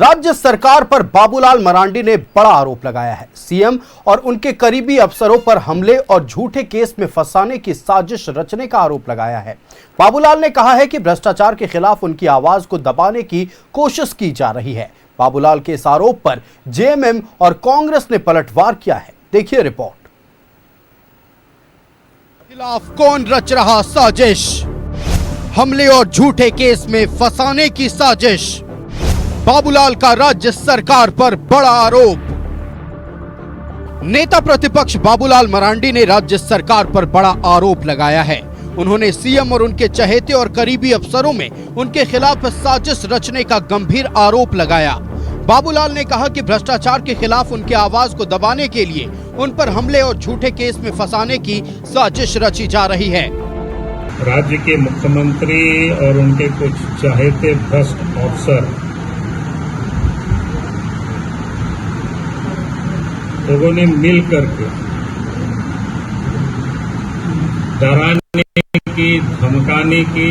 राज्य सरकार पर बाबूलाल मरांडी ने बड़ा आरोप लगाया है। सीएम और उनके करीबी अफसरों पर हमले और झूठे केस में फंसाने की साजिश रचने का आरोप लगाया है। बाबूलाल ने कहा है कि भ्रष्टाचार के खिलाफ उनकी आवाज को दबाने की कोशिश की जा रही है। बाबूलाल के इस आरोप पर जेएमएम और कांग्रेस ने पलटवार किया है। देखिए रिपोर्ट। खिलाफ कौन रच रहा साजिश? हमले और झूठे केस में फंसाने की साजिश। बाबूलाल का राज्य सरकार पर बड़ा आरोप। नेता प्रतिपक्ष बाबूलाल मरांडी ने राज्य सरकार पर बड़ा आरोप लगाया है। उन्होंने सीएम और उनके चहेते और करीबी अफसरों में उनके खिलाफ साजिश रचने का गंभीर आरोप लगाया। बाबूलाल ने कहा कि भ्रष्टाचार के खिलाफ उनकी आवाज को दबाने के लिए उन पर हमले और झूठे केस में फंसाने की साजिश रची जा रही है। राज्य के मुख्यमंत्री और उनके कुछ चहेते भ्रष्ट अफसर लोगों ने मिल करके डराने की, धमकाने की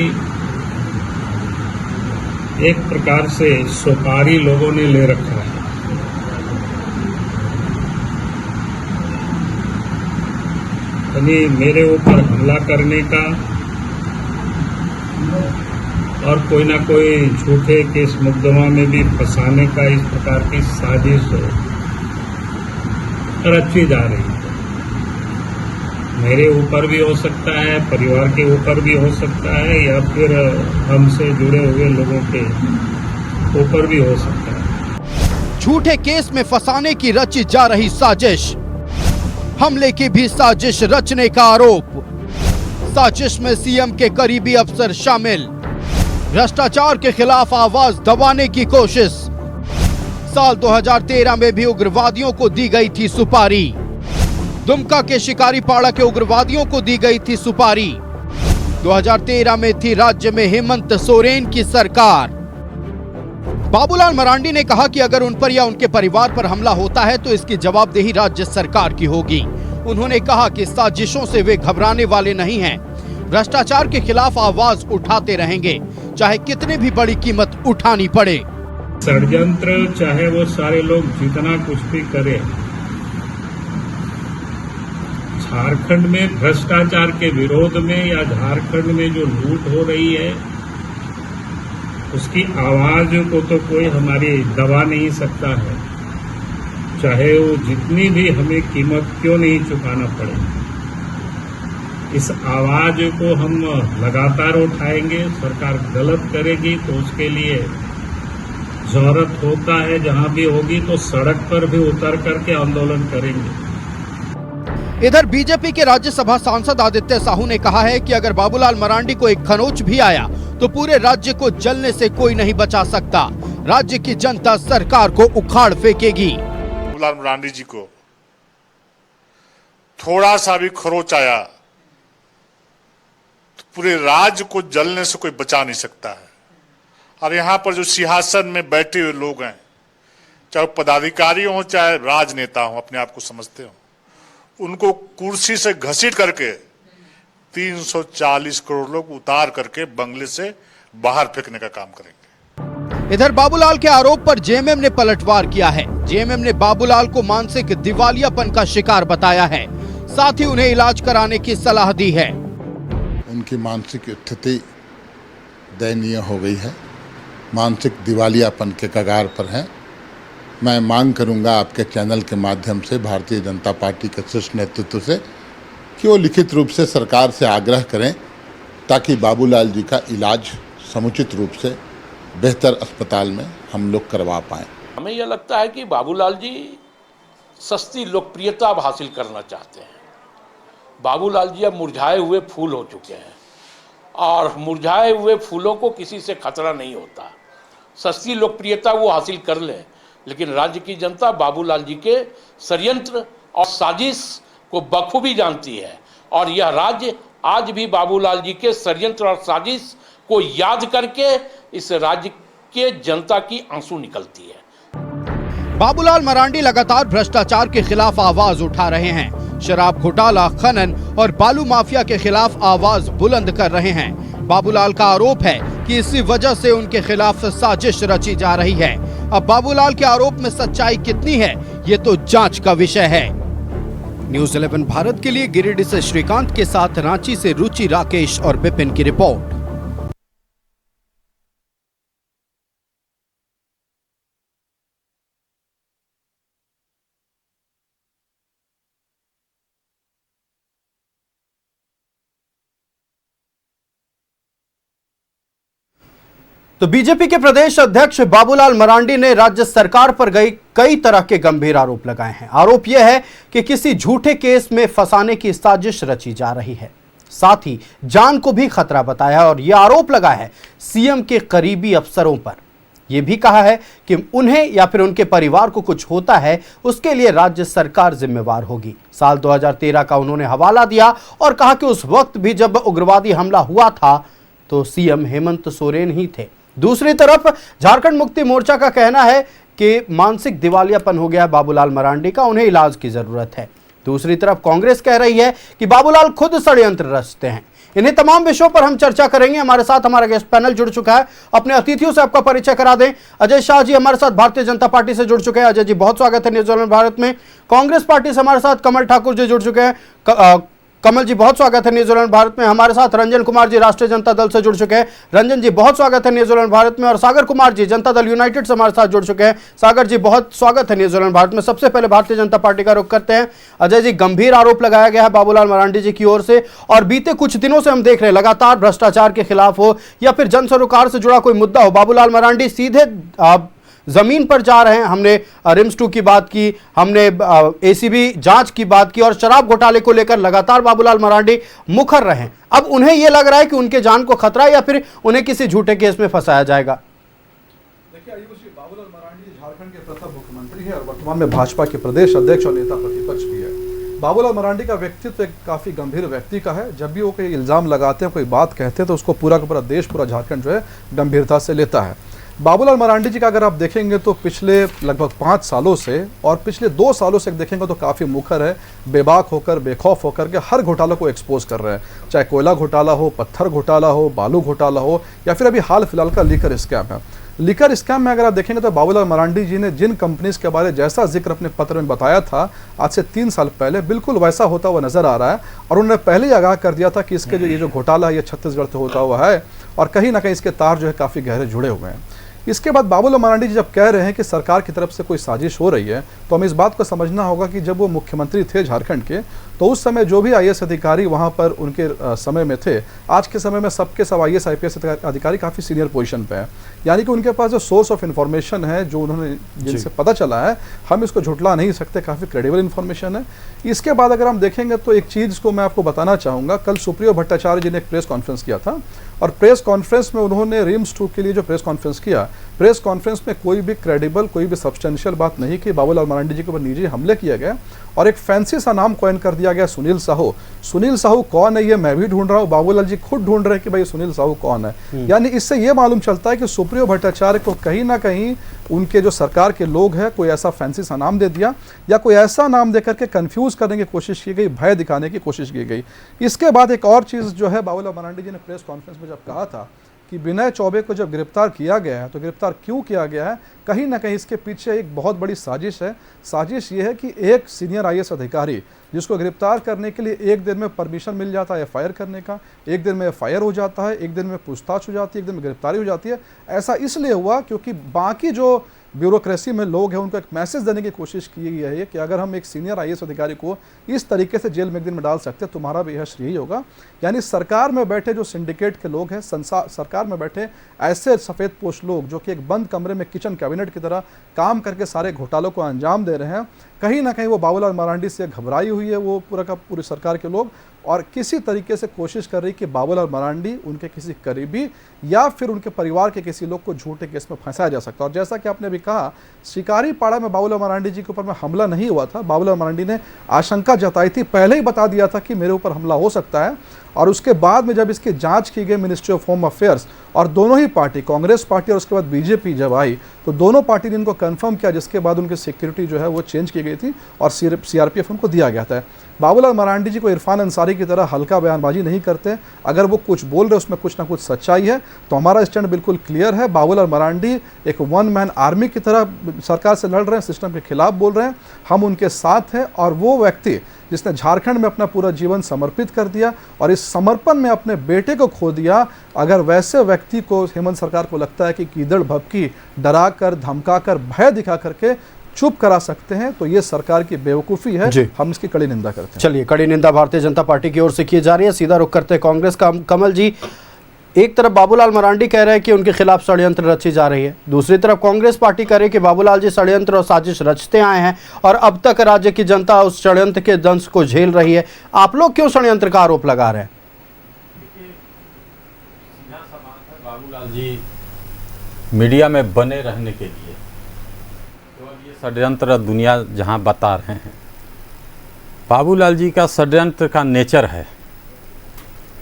एक प्रकार से सुपारी लोगों ने ले रखा है। यानी मेरे ऊपर हमला करने का और कोई ना कोई झूठे केस मुकदमा में भी फंसाने का इस प्रकार की साजिश रची जा रही है। मेरे ऊपर भी हो सकता है, परिवार के ऊपर भी हो सकता है, या फिर हमसे जुड़े हुए लोगों के ऊपर भी हो सकता है। झूठे केस में फंसाने की रची जा रही साजिश, हमले की भी साजिश रचने का आरोप। साजिश में सीएम के करीबी अफसर शामिल। भ्रष्टाचार के खिलाफ आवाज दबाने की कोशिश। साल 2013 में भी उग्रवादियों को दी गई थी सुपारी। दुमका के शिकारीपाड़ा के उग्रवादियों को दी गई थी सुपारी। 2013 में थी राज्य में हेमंत सोरेन की सरकार। बाबूलाल मरांडी ने कहा कि अगर उन पर या उनके परिवार पर हमला होता है तो इसकी जवाबदेही राज्य सरकार की होगी। उन्होंने कहा कि साजिशों से वे घबराने वाले नहीं हैं। भ्रष्टाचार के खिलाफ आवाज उठाते रहेंगे, चाहे कितनी भी बड़ी कीमत उठानी पड़े। षड्यंत्र चाहे वो सारे लोग जितना कुछ भी करें, झारखंड में भ्रष्टाचार के विरोध में या झारखंड में जो लूट हो रही है उसकी आवाज को तो कोई हमारी दबा नहीं सकता है, चाहे वो जितनी भी हमें कीमत क्यों नहीं चुकाना पड़े। इस आवाज को हम लगातार उठाएंगे। सरकार गलत करेगी तो उसके लिए जरूरत होता है, जहां भी होगी तो सड़क पर भी उतर करके आंदोलन करेंगे। इधर बीजेपी के राज्यसभा सांसद आदित्य साहू ने कहा है कि अगर बाबूलाल मरांडी को एक खरोंच भी आया तो पूरे राज्य को जलने से कोई नहीं बचा सकता। राज्य की जनता सरकार को उखाड़ फेंकेगी। बाबूलाल मरांडी जी को थोड़ा सा भी खरोंच आया तो पूरे राज्य को जलने से कोई बचा नहीं सकता है। और यहाँ पर जो सिंहासन में बैठे हुए लोग हैं, चाहे पदाधिकारी हो चाहे राजनेता हो, अपने आप को समझते हो, उनको कुर्सी से घसीट करके 340 करोड़ लोग उतार करके बंगले से बाहर फेंकने का काम करेंगे। इधर बाबूलाल के आरोप पर जेएमएम ने पलटवार किया है। जेएमएम ने बाबूलाल को मानसिक दिवालियापन का शिकार बताया है, साथ ही उन्हें इलाज कराने की सलाह दी है। उनकी मानसिक स्थिति दयनीय हो गई है, मानसिक दिवालियापन के कगार पर हैं। मैं मांग करूंगा आपके चैनल के माध्यम से भारतीय जनता पार्टी के शीर्ष नेतृत्व से कि वो लिखित रूप से सरकार से आग्रह करें ताकि बाबूलाल जी का इलाज समुचित रूप से बेहतर अस्पताल में हम लोग करवा पाएं। हमें यह लगता है कि बाबूलाल जी सस्ती लोकप्रियता हासिल करना चाहते हैं। बाबूलाल जी अब मुरझाए हुए फूल हो चुके हैं और मुरझाए हुए फूलों को किसी से खतरा नहीं होता। सस्ती लोकप्रियता वो हासिल कर लें, लेकिन राज्य की जनता बाबूलाल जी के षड्यंत्र और साजिश को बखूबी जानती है और यह राज्य आज भी बाबूलाल जी के षड्यंत्र और साजिश को याद करके इस राज्य के जनता की आंसू निकलती है। बाबूलाल मरांडी लगातार भ्रष्टाचार के खिलाफ आवाज उठा रहे हैं। शराब घोटाला, खनन और बालू माफिया के खिलाफ आवाज बुलंद कर रहे हैं। बाबूलाल का आरोप है कि इसी वजह से उनके खिलाफ साजिश रची जा रही है। अब बाबूलाल के आरोप में सच्चाई कितनी है, ये तो जांच का विषय है। न्यूज़ 11 भारत के लिए गिरिडीह से श्रीकांत के साथ रांची से रुचि, राकेश और विपिन की रिपोर्ट। तो बीजेपी के प्रदेश अध्यक्ष बाबूलाल मरांडी ने राज्य सरकार पर कई तरह के गंभीर आरोप लगाए हैं। आरोप यह है कि किसी झूठे केस में फंसाने की साजिश रची जा रही है, साथ ही जान को भी खतरा बताया और यह आरोप लगा है सीएम के करीबी अफसरों पर। यह भी कहा है कि उन्हें या फिर उनके परिवार को कुछ होता है उसके लिए राज्य सरकार जिम्मेवार होगी। साल 2013 का उन्होंने हवाला दिया और कहा कि उस वक्त भी जब उग्रवादी हमला हुआ था तो सीएम हेमंत सोरेन ही थे। दूसरी तरफ झारखंड मुक्ति मोर्चा का कहना है कि मानसिक दिवालियापन हो गया बाबूलाल मरांडी का, उन्हें इलाज की जरूरत है। दूसरी तरफ कांग्रेस कह रही है कि बाबूलाल खुद षड्यंत्र रचते हैं। इन्हीं तमाम विषयों पर हम चर्चा करेंगे। हमारे साथ हमारा गेस्ट पैनल जुड़ चुका है। अपने अतिथियों से आपका परिचय करा दें। अजय शाह जी हमारे साथ भारतीय जनता पार्टी से जुड़ चुके हैं। अजय जी बहुत स्वागत है न्यूज़ 11 भारत में। कांग्रेस पार्टी से हमारे साथ कमल ठाकुर जी जुड़ चुके हैं। कमल जी बहुत स्वागत है न्यूज़ 11 भारत में। हमारे साथ रंजन कुमार जी राष्ट्रीय जनता दल से जुड़ चुके हैं। रंजन जी बहुत स्वागत है न्यूज़ 11 भारत में। और सागर कुमार जी जनता दल यूनाइटेड से हमारे साथ जुड़ चुके हैं। सागर जी बहुत स्वागत है न्यूज़ 11 भारत में। सबसे पहले भारतीय जनता पार्टी का रुख करते हैं। अजय जी, गंभीर आरोप लगाया गया है बाबूलाल मरांडी जी की ओर से और बीते कुछ दिनों से हम देख रहे हैं लगातार भ्रष्टाचार के खिलाफ हो या फिर जन सरोकार से जुड़ा कोई मुद्दा हो, बाबूलाल मरांडी सीधे जमीन पर जा रहे हैं। हमने रिम्स 2 की बात की, हमने एसीबी जांच की बात की और शराब घोटाले को लेकर लगातार बाबूलाल मरांडी मुखर रहे हैं। अब उन्हें यह लग रहा है कि उनके जान को खतरा है या फिर उन्हें किसी झूठे केस में फंसाया जाएगा। देखिए आयुष जी, बाबूलाल मरांडी झारखंड के प्रथम मुख्यमंत्री है और वर्तमान में भाजपा के प्रदेश अध्यक्ष और नेता प्रतिपक्ष भी है। बाबूलाल मरांडी का व्यक्तित्व एक काफी गंभीर व्यक्ति का है। जब भी वो कोई इल्जाम लगाते हैं, कोई बात कहते हैं तो उसको पूरा का पूरा देश, पूरा झारखंड जो है गंभीरता से लेता है। बाबूलाल मरांडी जी का अगर आप देखेंगे तो पिछले लगभग 5 सालों से और पिछले 2 सालों से देखेंगे तो काफ़ी मुखर है, बेबाक होकर, बेखौफ होकर के हर घोटालों को एक्सपोज कर रहे हैं। चाहे कोयला घोटाला हो, पत्थर घोटाला हो, बालू घोटाला हो या फिर अभी हाल फिलहाल का लीकर स्कैम है। लीकर स्कैम में अगर आप देखेंगे तो बाबूलाल मरांडी जी ने जिन कंपनीज के बारे में जैसा जिक्र अपने पत्र में बताया था आज से 3 साल पहले, बिल्कुल वैसा होता हुआ नजर आ रहा है। और उन्होंने पहले ही आगाह कर दिया था कि इसके ये जो घोटाला है ये छत्तीसगढ़ से होता हुआ है और कहीं ना कहीं इसके तार जो है काफ़ी गहरे जुड़े हुए हैं। इसके बाद बाबूलाल मरांडी जी जब कह रहे हैं कि सरकार की तरफ से कोई साजिश हो रही है तो हमें इस बात को समझना होगा कि जब वो मुख्यमंत्री थे झारखंड के तो उस समय जो भी आईएएस अधिकारी वहाँ पर उनके समय में थे, आज के समय में सबके सब आईएएस आईपीएस अधिकारी काफ़ी सीनियर पोजीशन पे हैं। यानी कि उनके पास जो सोर्स ऑफ इन्फॉर्मेशन है, जो उन्होंने जिनसे पता चला है, हम इसको झुटला नहीं सकते, काफ़ी क्रेडिबल इन्फॉर्मेशन है। इसके बाद अगर हम देखेंगे तो एक चीज़ को मैं आपको बताना चाहूँगा। कल सुप्रियो भट्टाचार्य जी ने एक प्रेस कॉन्फ्रेंस किया था और प्रेस कॉन्फ्रेंस में उन्होंने रिम्स 2 के लिए जो प्रेस कॉन्फ्रेंस किया, प्रेस कॉन्फ्रेंस में कोई भी क्रेडिबल, कोई भी सब्सटेंशियल बात नहीं कि बाबूलाल मरांडी जी के ऊपर निजी हमले किए गए और एक फैंसी सा नाम कॉइन कर दिया गया सुनील साहू। सुनील साहू कौन है ये मैं भी ढूंढ रहा हूँ, बाबूलाल जी खुद ढूंढ रहे हैं कि भाई सुनील साहू कौन है। यानी इससे ये मालूम चलता है कि सुप्रियो भट्टाचार्य को कहीं ना कहीं उनके जो सरकार के लोग हैं कोई ऐसा फैंसी सा नाम दे दिया या कोई ऐसा नाम देकर के कंफ्यूज करने की कोशिश की गई, भय दिखाने की कोशिश की गई। इसके बाद एक और चीज़ जो है बाबूलाल मरांडी जी ने प्रेस कॉन्फ्रेंस में जब कहा था कि विनय चौबे को जब गिरफ्तार किया गया है तो गिरफ्तार क्यों किया गया है, कहीं ना कहीं इसके पीछे एक बहुत बड़ी साजिश है। साजिश ये है कि एक सीनियर आईएएस अधिकारी जिसको गिरफ्तार करने के लिए एक दिन में परमिशन मिल जाता है एफआईआर करने का, एक दिन में एफआईआर हो जाता है, एक दिन में पूछताछ हो जाती है, एक दिन में गिरफ्तारी हो जाती है। ऐसा इसलिए हुआ क्योंकि बाकी जो ब्यूरोक्रेसी में लोग हैं उनको एक मैसेज देने की कोशिश की गई है कि अगर हम एक सीनियर आईएएस अधिकारी को इस तरीके से जेल में एक दिन में डाल सकते हैं तुम्हारा भी यह श्रेय होगा। यानी सरकार में बैठे जो सिंडिकेट के लोग हैं, सरकार में बैठे ऐसे सफ़ेद पोश लोग जो कि एक बंद कमरे में किचन कैबिनेट की तरह काम करके सारे घोटालों को अंजाम दे रहे हैं, कहीं ना कहीं वो बाबूलाल मरांडी से घबराई हुई है वो पूरा का पूरी सरकार के लोग और किसी तरीके से कोशिश कर रही कि बाबूलाल मरांडी, उनके किसी करीबी या फिर उनके परिवार के किसी लोग को झूठे केस में फंसाया जा सकता है। और जैसा कि आपने अभी कहा, शिकारी पाड़ा में बाबूलाल मरांडी जी के ऊपर में हमला नहीं हुआ था। बाबूलाल मरांडी ने आशंका जताई थी, पहले ही बता दिया था कि मेरे ऊपर हमला हो सकता है और उसके बाद में जब इसकी जांच की गई मिनिस्ट्री ऑफ होम अफेयर्स, और दोनों ही पार्टी, कांग्रेस पार्टी और उसके बाद बीजेपी जब आई तो दोनों पार्टी ने इनको कंफर्म किया, जिसके बाद उनकी सिक्योरिटी जो है वो चेंज की गई थी और सीआरपीएफ उनको दिया गया था। बाबूलाल मरांडी जी को इरफान अंसारी की तरह हल्का बयानबाजी नहीं करते। अगर वो कुछ बोल रहे उसमें कुछ ना कुछ सच्चाई है, तो हमारा स्टैंड बिल्कुल क्लियर है। बाबूलाल मरांडी एक वन मैन आर्मी की तरह सरकार से लड़ रहे हैं, सिस्टम के खिलाफ बोल रहे हैं, हम उनके साथ हैं। और वो व्यक्ति जिसने झारखंड में अपना पूरा जीवन समर्पित कर दिया और इस समर्पण में अपने बेटे को खो दिया, अगर वैसे व्यक्ति को हेमंत सरकार को लगता है कि कीदड़ भभकी डरा कर, धमका कर, भय दिखा करके चुप करा सकते हैं, तो ये सरकार की बेवकूफ़ी है। हम इसकी कड़ी निंदा करते हैं। चलिए, कड़ी निंदा भारतीय जनता पार्टी की ओर से की जा रही है। सीधा रुख करते हैं कांग्रेस का। कमल जी, एक तरफ बाबूलाल मरांडी कह रहे हैं कि उनके खिलाफ षड्यंत्र रची जा रही है, दूसरी तरफ कांग्रेस पार्टी कह रही है कि बाबूलाल जी षड्यंत्र और साजिश रचते आए हैं और अब तक राज्य की जनता उस षड्यंत्र के दंश को झेल रही है। आप लोग क्यों षड्यंत्र का आरोप लगा रहे हैं? बाबूलाल जी मीडिया में बने रहने के लिए केवल ये षड्यंत्र दुनिया जहां बता रहे हैं। बाबूलाल जी का षड्यंत्र का नेचर है,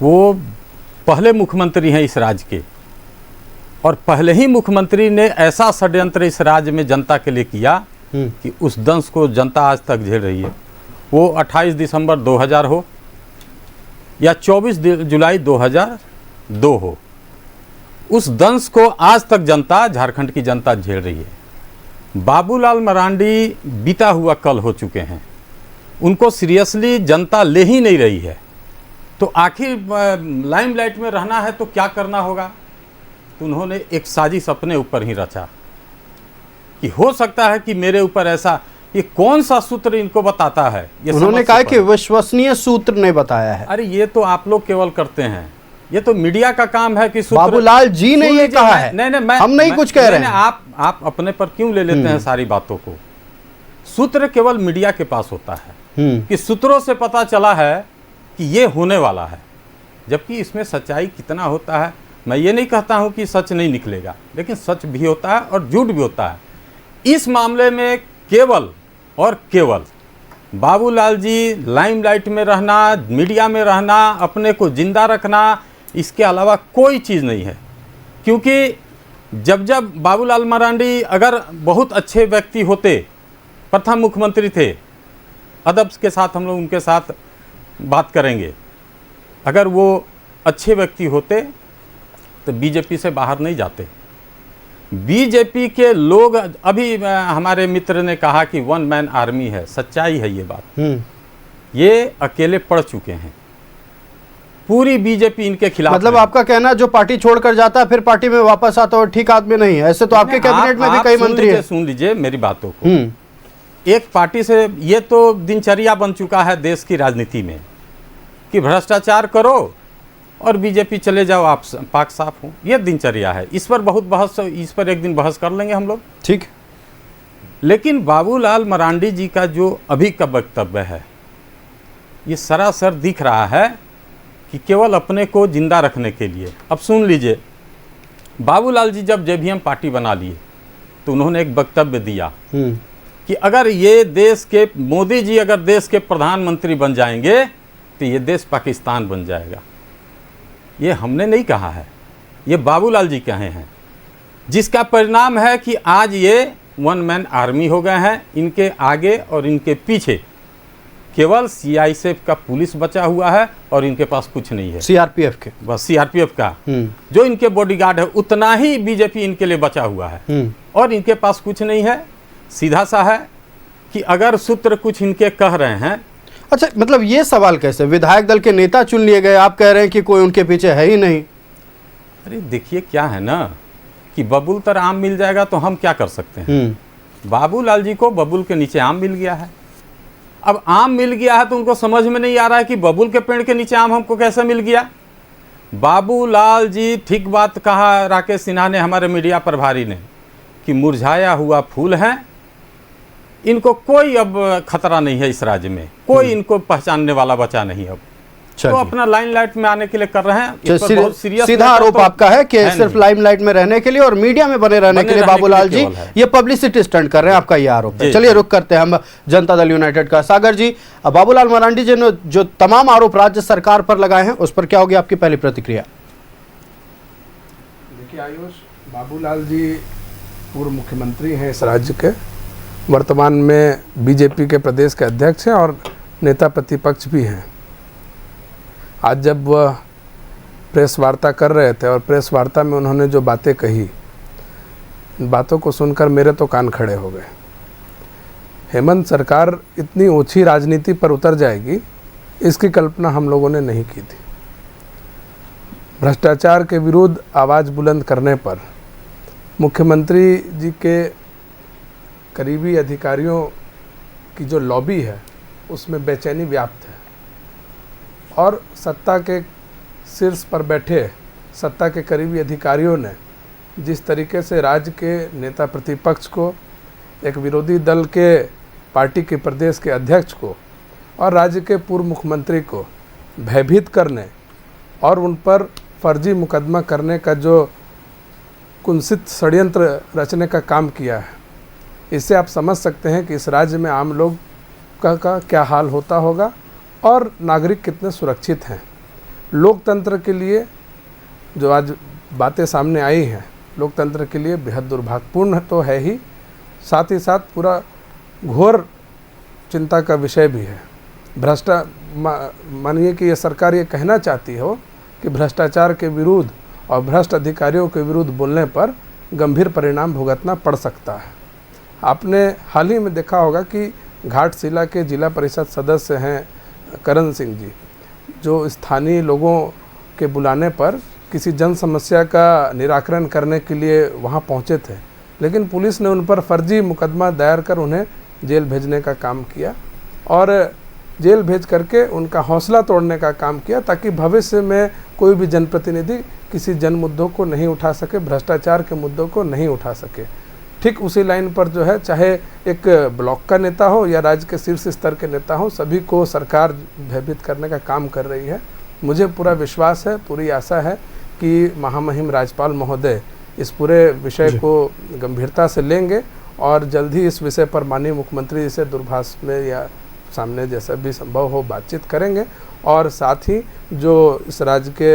वो पहले मुख्यमंत्री हैं इस राज्य के और पहले ही मुख्यमंत्री ने ऐसा षड्यंत्र इस राज्य में जनता के लिए किया कि उस दंश को जनता आज तक झेल रही है। वो 28 दिसंबर 2000 हो या 24 जुलाई 2002 हो, उस दंश को आज तक जनता, झारखंड की जनता झेल रही है। बाबूलाल मरांडी बीता हुआ कल हो चुके हैं, उनको सीरियसली जनता ले ही नहीं रही है। तो आखिर लाइमलाइट में रहना है तो क्या करना होगा? तो उन्होंने एक साजिश अपने ऊपर ही रचा कि हो सकता है कि मेरे ऊपर ऐसा, ये कौन सा सूत्र इनको बताता है? ये उन्होंने कहा कि विश्वसनीय सूत्र ने बताया है। अरे ये तो आप लोग केवल करते हैं, ये तो मीडिया का काम है कि बाबूलाल जी ने ये कहा है। नहीं, हम नहीं कुछ कह रहे हैं। आप अपने पर क्यों ले लेते हैं सारी बातों को? सूत्र केवल मीडिया के पास होता है कि सूत्रों से पता चला है कि ये होने वाला है, जबकि इसमें सच्चाई कितना होता है मैं ये नहीं कहता हूं कि सच नहीं निकलेगा, लेकिन सच भी होता है और झूठ भी होता है। इस मामले में केवल और केवल बाबूलाल जी लाइमलाइट में रहना, मीडिया में रहना, अपने को जिंदा रखना, इसके अलावा कोई चीज़ नहीं है। क्योंकि जब जब बाबूलाल मरांडी अगर बहुत अच्छे व्यक्ति होते, प्रथम मुख्यमंत्री थे, अदब के साथ हम लोग उनके साथ बात करेंगे, अगर वो अच्छे व्यक्ति होते तो बीजेपी से बाहर नहीं जाते। बीजेपी के लोग, अभी हमारे मित्र ने कहा कि वन मैन आर्मी है, सच्चाई है ये बात। ये अकेले पड़ चुके हैं, पूरी बीजेपी इनके खिलाफ। मतलब आपका कहना जो पार्टी छोड़कर जाता है फिर पार्टी में वापस आता है ठीक आदमी नहीं है, ऐसे तो आपके कैबिनेट में भी कई मंत्री हैं। सुन लीजिए मेरी बातों को। एक पार्टी से, ये तो दिनचर्या बन चुका है देश की राजनीति में कि भ्रष्टाचार करो और बीजेपी चले जाओ, आप पाक साफ हो, ये दिनचर्या है। इस पर बहुत बहस, इस पर एक दिन बहस कर लेंगे हम लोग, ठीक। लेकिन बाबूलाल मरांडी जी का जो अभी का वक्तव्य है, ये सरासर दिख रहा है कि केवल अपने को जिंदा रखने के लिए। अब सुन लीजिए, बाबूलाल जी जब जेवीएम पार्टी बना लिए तो उन्होंने एक वक्तव्य दिया कि अगर ये देश के, मोदी जी अगर देश के प्रधानमंत्री बन जाएंगे तो ये देश पाकिस्तान बन जाएगा। ये हमने नहीं कहा है, ये बाबूलाल जी कहे हैं, जिसका परिणाम है कि आज ये वन मैन आर्मी हो गए हैं। इनके आगे और इनके पीछे केवल सीआईएसएफ का पुलिस बचा हुआ है और इनके पास कुछ नहीं है। सीआरपीएफ के, बस सीआरपीएफ का जो इनके बॉडीगार्ड है, उतना ही बीजेपी इनके लिए बचा हुआ है और इनके पास कुछ नहीं है। सीधा सा है कि अगर सूत्र कुछ इनके कह रहे हैं। अच्छा, मतलब ये सवाल कैसे, विधायक दल के नेता चुन लिए गए, आप कह रहे हैं कि कोई उनके पीछे है ही नहीं। अरे देखिए क्या है ना कि बबुल तर आम मिल जाएगा तो हम क्या कर सकते हैं। बाबूलाल जी को बबुल के नीचे आम मिल गया है। अब आम मिल गया है तो उनको समझ में नहीं आ रहा है कि बबुल के पेड़ के नीचे आम हमको कैसे मिल गया। बाबूलाल जी, ठीक बात कहा राकेश सिन्हा ने, हमारे मीडिया प्रभारी ने, कि मुरझाया हुआ फूल है, इनको कोई अब खतरा नहीं है इस राज्य में, कोई इनको पहचानने वाला बचा नहीं। अब तो अपना लाइमलाइट में आने के लिए कर रहे हैं। बहुत सीधा आरोप आपका है कि सिर्फ लाइमलाइट में रहने के लिए और मीडिया में बने रहने के लिए बाबूलाल जी ये पब्लिसिटी स्टंट कर रहे हैं, आपका ये आरोप है। चलिए रुक करते हैं हम जनता दल यूनाइटेड का। सागर जी, बाबूलाल मरांडी जी ने जो तमाम आरोप राज्य सरकार पर लगाए हैं उस पर क्या होगी आपकी पहली प्रतिक्रिया? देखिए आयुष, बाबूलाल जी पूर्व मुख्यमंत्री हैं इस राज्य के, वर्तमान में बीजेपी के प्रदेश के अध्यक्ष हैं और नेता प्रतिपक्ष भी हैं। आज जब वह प्रेस वार्ता कर रहे थे और प्रेस वार्ता में उन्होंने जो बातें कही, बातों को सुनकर मेरे तो कान खड़े हो गए। हेमंत सरकार इतनी ओछी राजनीति पर उतर जाएगी, इसकी कल्पना हम लोगों ने नहीं की थी। भ्रष्टाचार के विरुद्ध आवाज़ बुलंद करने पर मुख्यमंत्री जी के करीबी अधिकारियों की जो लॉबी है उसमें बेचैनी व्याप्त है और सत्ता के शीर्ष पर बैठे सत्ता के करीबी अधिकारियों ने जिस तरीके से राज्य के नेता प्रतिपक्ष को, एक विरोधी दल के पार्टी के प्रदेश के अध्यक्ष को और राज्य के पूर्व मुख्यमंत्री को भयभीत करने और उन पर फर्जी मुकदमा करने का जो कुंसित षड्यंत्र रचने का काम किया है, इससे आप समझ सकते हैं कि इस राज्य में आम लोग का क्या हाल होता होगा और नागरिक कितने सुरक्षित हैं। लोकतंत्र के लिए जो आज बातें सामने आई हैं, लोकतंत्र के लिए बेहद दुर्भाग्यपूर्ण तो है ही, साथ ही साथ पूरा घोर चिंता का विषय भी है। मानिए कि ये सरकार ये कहना चाहती हो कि भ्रष्टाचार के विरुद्ध और भ्रष्ट अधिकारियों के विरुद्ध बोलने पर गंभीर परिणाम भुगतना पड़ सकता है। आपने हाल ही में देखा होगा कि घाटशिला के जिला परिषद सदस्य हैं करण सिंह जी, जो स्थानीय लोगों के बुलाने पर किसी जन समस्या का निराकरण करने के लिए वहां पहुंचे थे, लेकिन पुलिस ने उन पर फर्जी मुकदमा दायर कर उन्हें जेल भेजने का काम किया और जेल भेज करके उनका हौसला तोड़ने का काम किया ताकि भविष्य में कोई भी जनप्रतिनिधि किसी जन मुद्दों को नहीं उठा सके, भ्रष्टाचार के मुद्दों को नहीं उठा सके। ठीक उसी लाइन पर जो है, चाहे एक ब्लॉक का नेता हो या राज्य के शीर्ष स्तर के नेता हो, सभी को सरकार भयभीत करने का काम कर रही है। मुझे पूरा विश्वास है, पूरी आशा है कि महामहिम राज्यपाल महोदय इस पूरे विषय को गंभीरता से लेंगे और जल्द ही इस विषय पर माननीय मुख्यमंत्री जी से दूरभाष में या सामने जैसा भी संभव हो बातचीत करेंगे और साथ ही जो इस राज्य के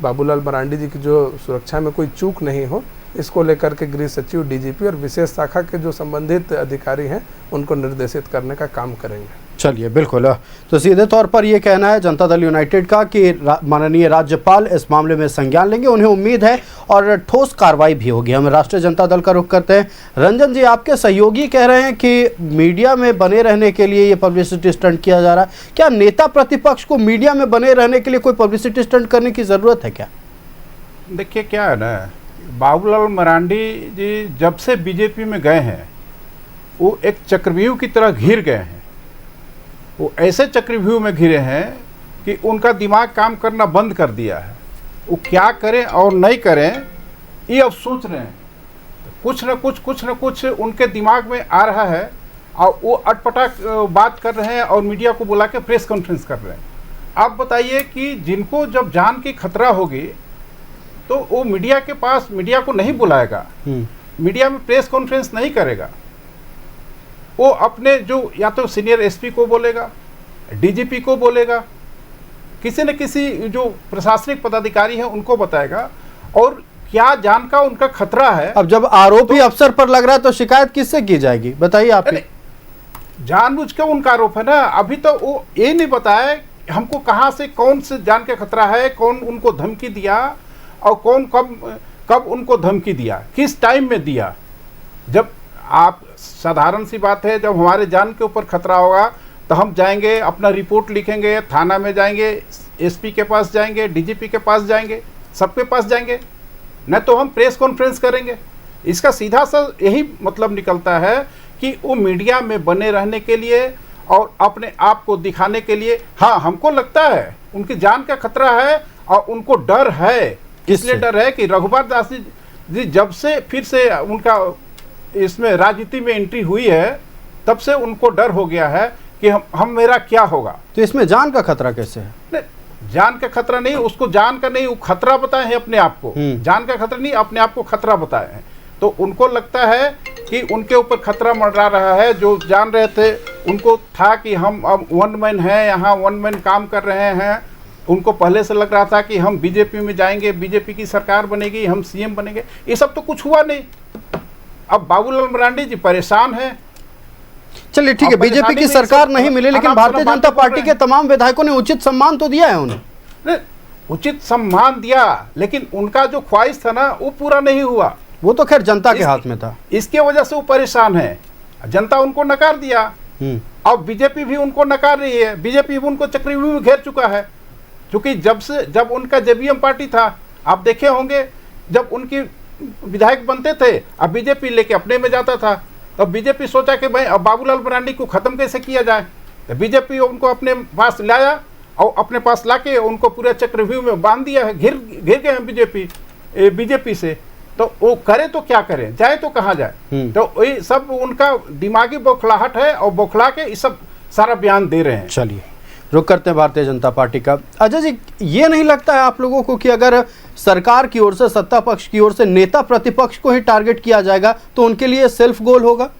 बाबूलाल मरांडी जी की जो सुरक्षा में कोई चूक नहीं हो, इसको लेकर के गृह सचिव, डीजीपी और विशेष शाखा के जो संबंधित अधिकारी हैं उनको निर्देशित करने का काम करेंगे। चलिए, बिल्कुल। तो सीधे तौर पर ये कहना है जनता दल यूनाइटेड का कि माननीय राज्यपाल इस मामले में संज्ञान लेंगे, उन्हें उम्मीद है और ठोस कार्रवाई भी होगी। हम राष्ट्रीय जनता दल का रुख करते हैं। रंजन जी, आपके सहयोगी कह रहे हैं कि मीडिया में बने रहने के लिए ये पब्लिसिटी स्टंट किया जा रहा है। क्या नेता प्रतिपक्ष को मीडिया में बने रहने के लिए कोई पब्लिसिटी स्टंट करने की ज़रूरत है क्या? देखिए, क्या है ना, बाबूलाल मरांडी जी जब से बीजेपी में गए हैं वो एक चक्रव्यूह की तरह घिर गए हैं। वो ऐसे चक्रव्यूह में घिरे हैं कि उनका दिमाग काम करना बंद कर दिया है। वो क्या करें और नहीं करें ये अब सोच रहे हैं। कुछ न कुछ उनके दिमाग में आ रहा है और वो अटपटा बात कर रहे हैं और मीडिया को बुला के प्रेस कॉन्फ्रेंस कर रहे हैं। आप बताइए कि जिनको जब जान की खतरा होगी तो वो मीडिया के पास, मीडिया को नहीं बुलाएगा, मीडिया में प्रेस कॉन्फ्रेंस नहीं करेगा। वो अपने जो या तो सीनियर एसपी को बोलेगा, डीजीपी को बोलेगा, किसी न किसी जो प्रशासनिक पदाधिकारी हैं उनको बताएगा। और क्या जान का उनका खतरा है। अब जब आरोपी अफसर पर लग रहा है तो शिकायत किससे की जाएगी, बताइए आप। जानबूझ के उनका आरोप है ना। अभी तो वो ये नहीं बताया हमको कहाँ से कौन से जान का खतरा है, कौन उनको धमकी दिया और कौन कब उनको धमकी दिया, किस टाइम में दिया। जब आप, साधारण सी बात है, जब हमारे जान के ऊपर खतरा होगा तो हम जाएंगे, अपना रिपोर्ट लिखेंगे, थाना में जाएंगे, एसपी के पास जाएंगे, डीजीपी के पास जाएंगे, सबके पास जाएंगे, न तो हम प्रेस कॉन्फ्रेंस करेंगे। इसका सीधा सा यही मतलब निकलता है कि वो मीडिया में बने रहने के लिए और अपने आप को दिखाने के लिए। हाँ, हमको लगता है उनकी जान का खतरा है और उनको डर है। इसलिए डर है कि रघुबर दास जी जब से फिर से उनका इसमें राजनीति में एंट्री हुई है, तब से उनको डर हो गया है कि हम मेरा क्या होगा। तो इसमें जान का खतरा कैसे है? नहीं, जान का खतरा नहीं, उसको जान का नहीं, वो खतरा बताए हैं अपने आप को। जान का खतरा नहीं, अपने आप को खतरा बताए हैं। तो उनको लगता है कि उनके ऊपर खतरा मंडरा रहा है। जो जान रहे थे उनको था कि हम अब वन मैन हैं, यहाँ वन मैन काम कर रहे हैं उनको पहले से लग रहा था कि हम बीजेपी में जाएंगे, बीजेपी की सरकार बनेगी, हम सीएम बनेंगे, ये सब तो कुछ हुआ नहीं। अब बाबूलाल मरांडी जी परेशान हैं। चलिए ठीक है, बीजेपी की सरकार नहीं मिली, लेकिन भारतीय जनता पार्टी के तमाम विधायकों ने उचित सम्मान तो दिया है उन्हें। उचित सम्मान दिया, लेकिन उनका जो ख्वाहिश था ना वो पूरा नहीं हुआ। वो तो खैर जनता के हाथ में था, इसके वजह से वो परेशान है। जनता उनको नकार दिया, अब बीजेपी भी उनको नकार रही है, बीजेपी भी उनको चक्रव्यूह में घेर चुका है। क्योंकि जब उनका जेबीएम पार्टी था, आप देखे होंगे, जब उनकी विधायक बनते थे अब बीजेपी लेके अपने में जाता था, तब बीजेपी सोचा कि भाई अब बाबूलाल मरांडी को खत्म कैसे किया जाए, तो बीजेपी उनको अपने पास लाया और अपने पास लाके उनको पूरे चक्रव्यूह में बांध दिया है, घिर गए हैं बीजेपी से। तो वो करे तो क्या करें, जाए तो कहाँ जाए। तो ये सब उनका दिमागी बौखलाहट है और बौखला के ये सब सारा बयान दे रहे हैं। चलिए रुक करते हैं भारतीय जनता पार्टी का। अजय जी, ये नहीं लगता है आप लोगों को कि अगर सरकार की ओर से, सत्ता पक्ष की ओर से नेता प्रतिपक्ष को ही टारगेट किया जाएगा तो उनके लिए सेल्फ गोल होगा?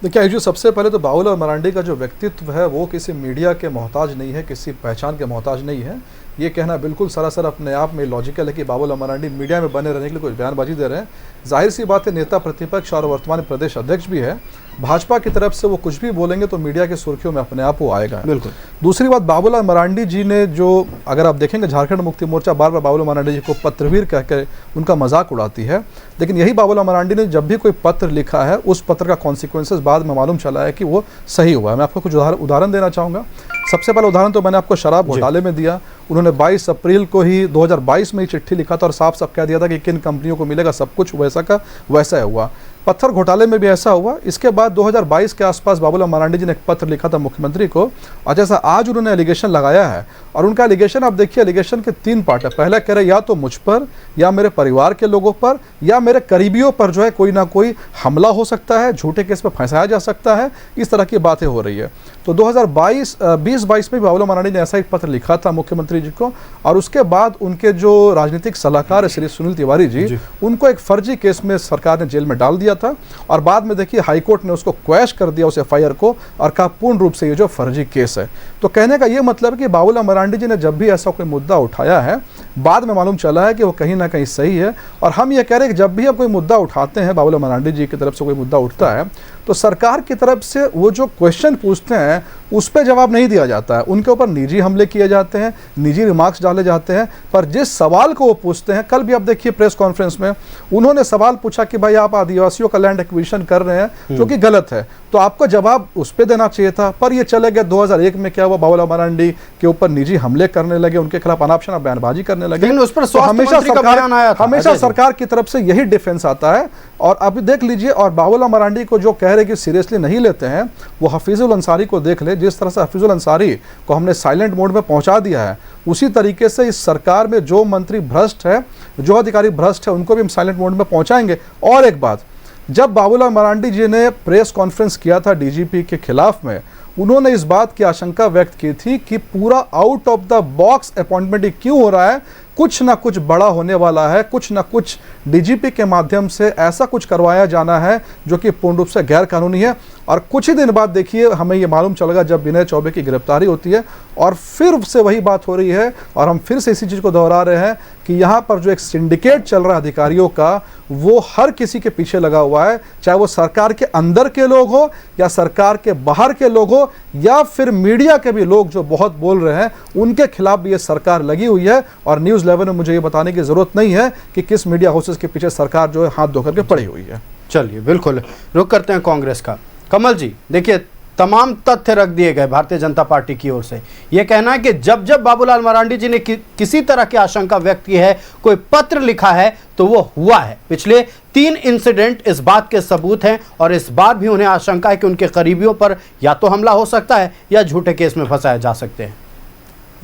देखिए जो सबसे पहले तो बाबूलाल मरांडी का जो व्यक्तित्व है वो किसी मीडिया के मोहताज नहीं है, किसी पहचान के मोहताज नहीं है। ये कहना बिल्कुल सरासर अपने आप में लॉजिकल है कि बाबूलाल मरांडी मीडिया में बने रहने के लिए कुछ बयानबाजी दे रहे हैं। जाहिर सी बात है, नेता प्रतिपक्ष और वर्तमान प्रदेश अध्यक्ष भी है, भाजपा की तरफ से वो कुछ भी बोलेंगे तो मीडिया की सुर्खियों में अपने आप वो आएगा। बिल्कुल। दूसरी बात, बाबूलाल मरांडी जी ने जो, अगर आप देखेंगे झारखंड मुक्ति मोर्चा बार बार बाबूलाल मरांडी जी को पत्रवीर कहकर उनका मजाक उड़ाती है, लेकिन यही बाबूलाल मरांडी ने जब भी कोई पत्र लिखा है उस पत्र का कॉन्सिक्वेंसेस बाद में मालूम चला है कि वो सही हुआ है। मैं आपको कुछ उदाहरण देना चाहूँगा। सबसे पहला उदाहरण तो मैंने आपको शराब घोटाले में दिया। उन्होंने 22 अप्रैल को ही 2022 में ही चिट्ठी लिखा था और साफ साफ कह दिया था कि किन कंपनियों को मिलेगा, सब कुछ वैसा का वैसा हुआ। पत्थर घोटाले में भी ऐसा हुआ। इसके बाद 2022 के आसपास बाबूलाल मरांडी जी ने एक पत्र लिखा था मुख्यमंत्री को, और जैसा आज उन्होंने एलिगेशन लगाया है, और उनका एलिगेशन आप देखिए, एलिगेशन के 3 पार्ट है। पहला कह रहे या तो मुझ पर, या मेरे परिवार के लोगों पर, या मेरे करीबियों पर जो है कोई ना कोई हमला हो सकता है, झूठे केस में फंसाया जा सकता है, इस तरह की बातें हो रही है। तो 2022 में बाबूलाल मरांडी ने ऐसा एक पत्र लिखा था मुख्यमंत्री जी को, और उसके बाद उनके जो राजनीतिक सलाहकार है श्री सुनील तिवारी जी, उनको एक फर्जी केस में सरकार ने जेल में डाल दिया था, और बाद में देखिए हाईकोर्ट ने उसको क्वैश कर दिया उस एफआईआर को, और कहा पूर्ण रूप से ये जो फर्जी केस है। तो कहने का ये मतलब है कि बाबूलाल मरांडी जी ने जब भी ऐसा कोई मुद्दा उठाया है, बाद में मालूम चला है कि वो कहीं ना कहीं सही है। और हम ये कह रहे हैं कि जब भी आप कोई मुद्दा उठाते हैं, बाबूलाल मरांडी जी की तरफ से कोई मुद्दा उठता है, तो सरकार की तरफ से वो जो क्वेश्चन पूछते हैं उस पर जवाब नहीं दिया जाता है, उनके ऊपर निजी हमले किए जाते हैं, निजी रिमार्क्स डाले जाते हैं। पर जिस सवाल को वो पूछते हैं, कल भी आप देखिए प्रेस कॉन्फ्रेंस में उन्होंने सवाल पूछा कि भाई आप आदिवासियों का लैंड एक्विजिशन कर रहे हैं जो कि गलत है, तो आपको जवाब उस पर देना चाहिए था। पर ये चले गए 2001 में क्या हुआ, बाबूलाल मरांडी के ऊपर निजी हमले करने लगे, उनके खिलाफ अनाप शनाप बयानबाजी करने लगे। उस पर तो हमेशा सरकार की तरफ से यही डिफेंस आता है। और अभी देख लीजिए, और बाबूलाल मरांडी को जो कह रहे कि सीरियसली नहीं लेते हैं, वो हफीजुल अंसारी को देख ले। जिस तरह से हफीजुल अंसारी को हमने साइलेंट मोड में पहुंचा दिया है, उसी तरीके से इस सरकार में जो मंत्री भ्रष्ट है, जो अधिकारी भ्रष्ट है, उनको भी हम साइलेंट मोड में पहुंचाएंगे। और एक बात, जब बाबूलाल मरांडी जी ने प्रेस कॉन्फ्रेंस किया था डीजीपी के खिलाफ में, उन्होंने इस बात की आशंका व्यक्त की थी कि पूरा out of the box appointment क्यों हो रहा है, कुछ ना कुछ बड़ा होने वाला है, कुछ ना कुछ डीजीपी के माध्यम से ऐसा कुछ करवाया जाना है जो कि पूर्ण रूप से गैर कानूनी है। और कुछ ही दिन बाद देखिए हमें ये मालूम चलेगा जब विनय चौबे की गिरफ्तारी होती है, और फिर से वही बात हो रही है, और हम फिर से इसी चीज़ को दोहरा रहे हैं कि यहाँ पर जो एक सिंडिकेट चल रहा है अधिकारियों का, वो हर किसी के पीछे लगा हुआ है, चाहे वो सरकार के अंदर के लोग हो या सरकार के बाहर के लोग हो, या फिर मीडिया के भी लोग जो बहुत बोल रहे हैं, उनके खिलाफ भी ये सरकार लगी हुई है। और न्यूज़ 11 में मुझे ये बताने की जरूरत नहीं है कि किस मीडिया हाउसेस के पीछे सरकार जो है हाथ धो करके पड़ी हुई है। चलिए बिल्कुल, रुक करते हैं कांग्रेस का। कमल जी देखिए, तमाम तथ्य रख दिए गए भारतीय जनता पार्टी की ओर से। यह कहना है कि जब जब बाबूलाल मरांडी जी ने किसी तरह की आशंका व्यक्त की है, कोई पत्र लिखा है, तो वो हुआ है। पिछले 3 इंसिडेंट इस बात के सबूत हैं, और इस बार भी उन्हें आशंका है कि उनके करीबियों पर या तो हमला हो सकता है या झूठे केस में फंसाए जा सकते हैं।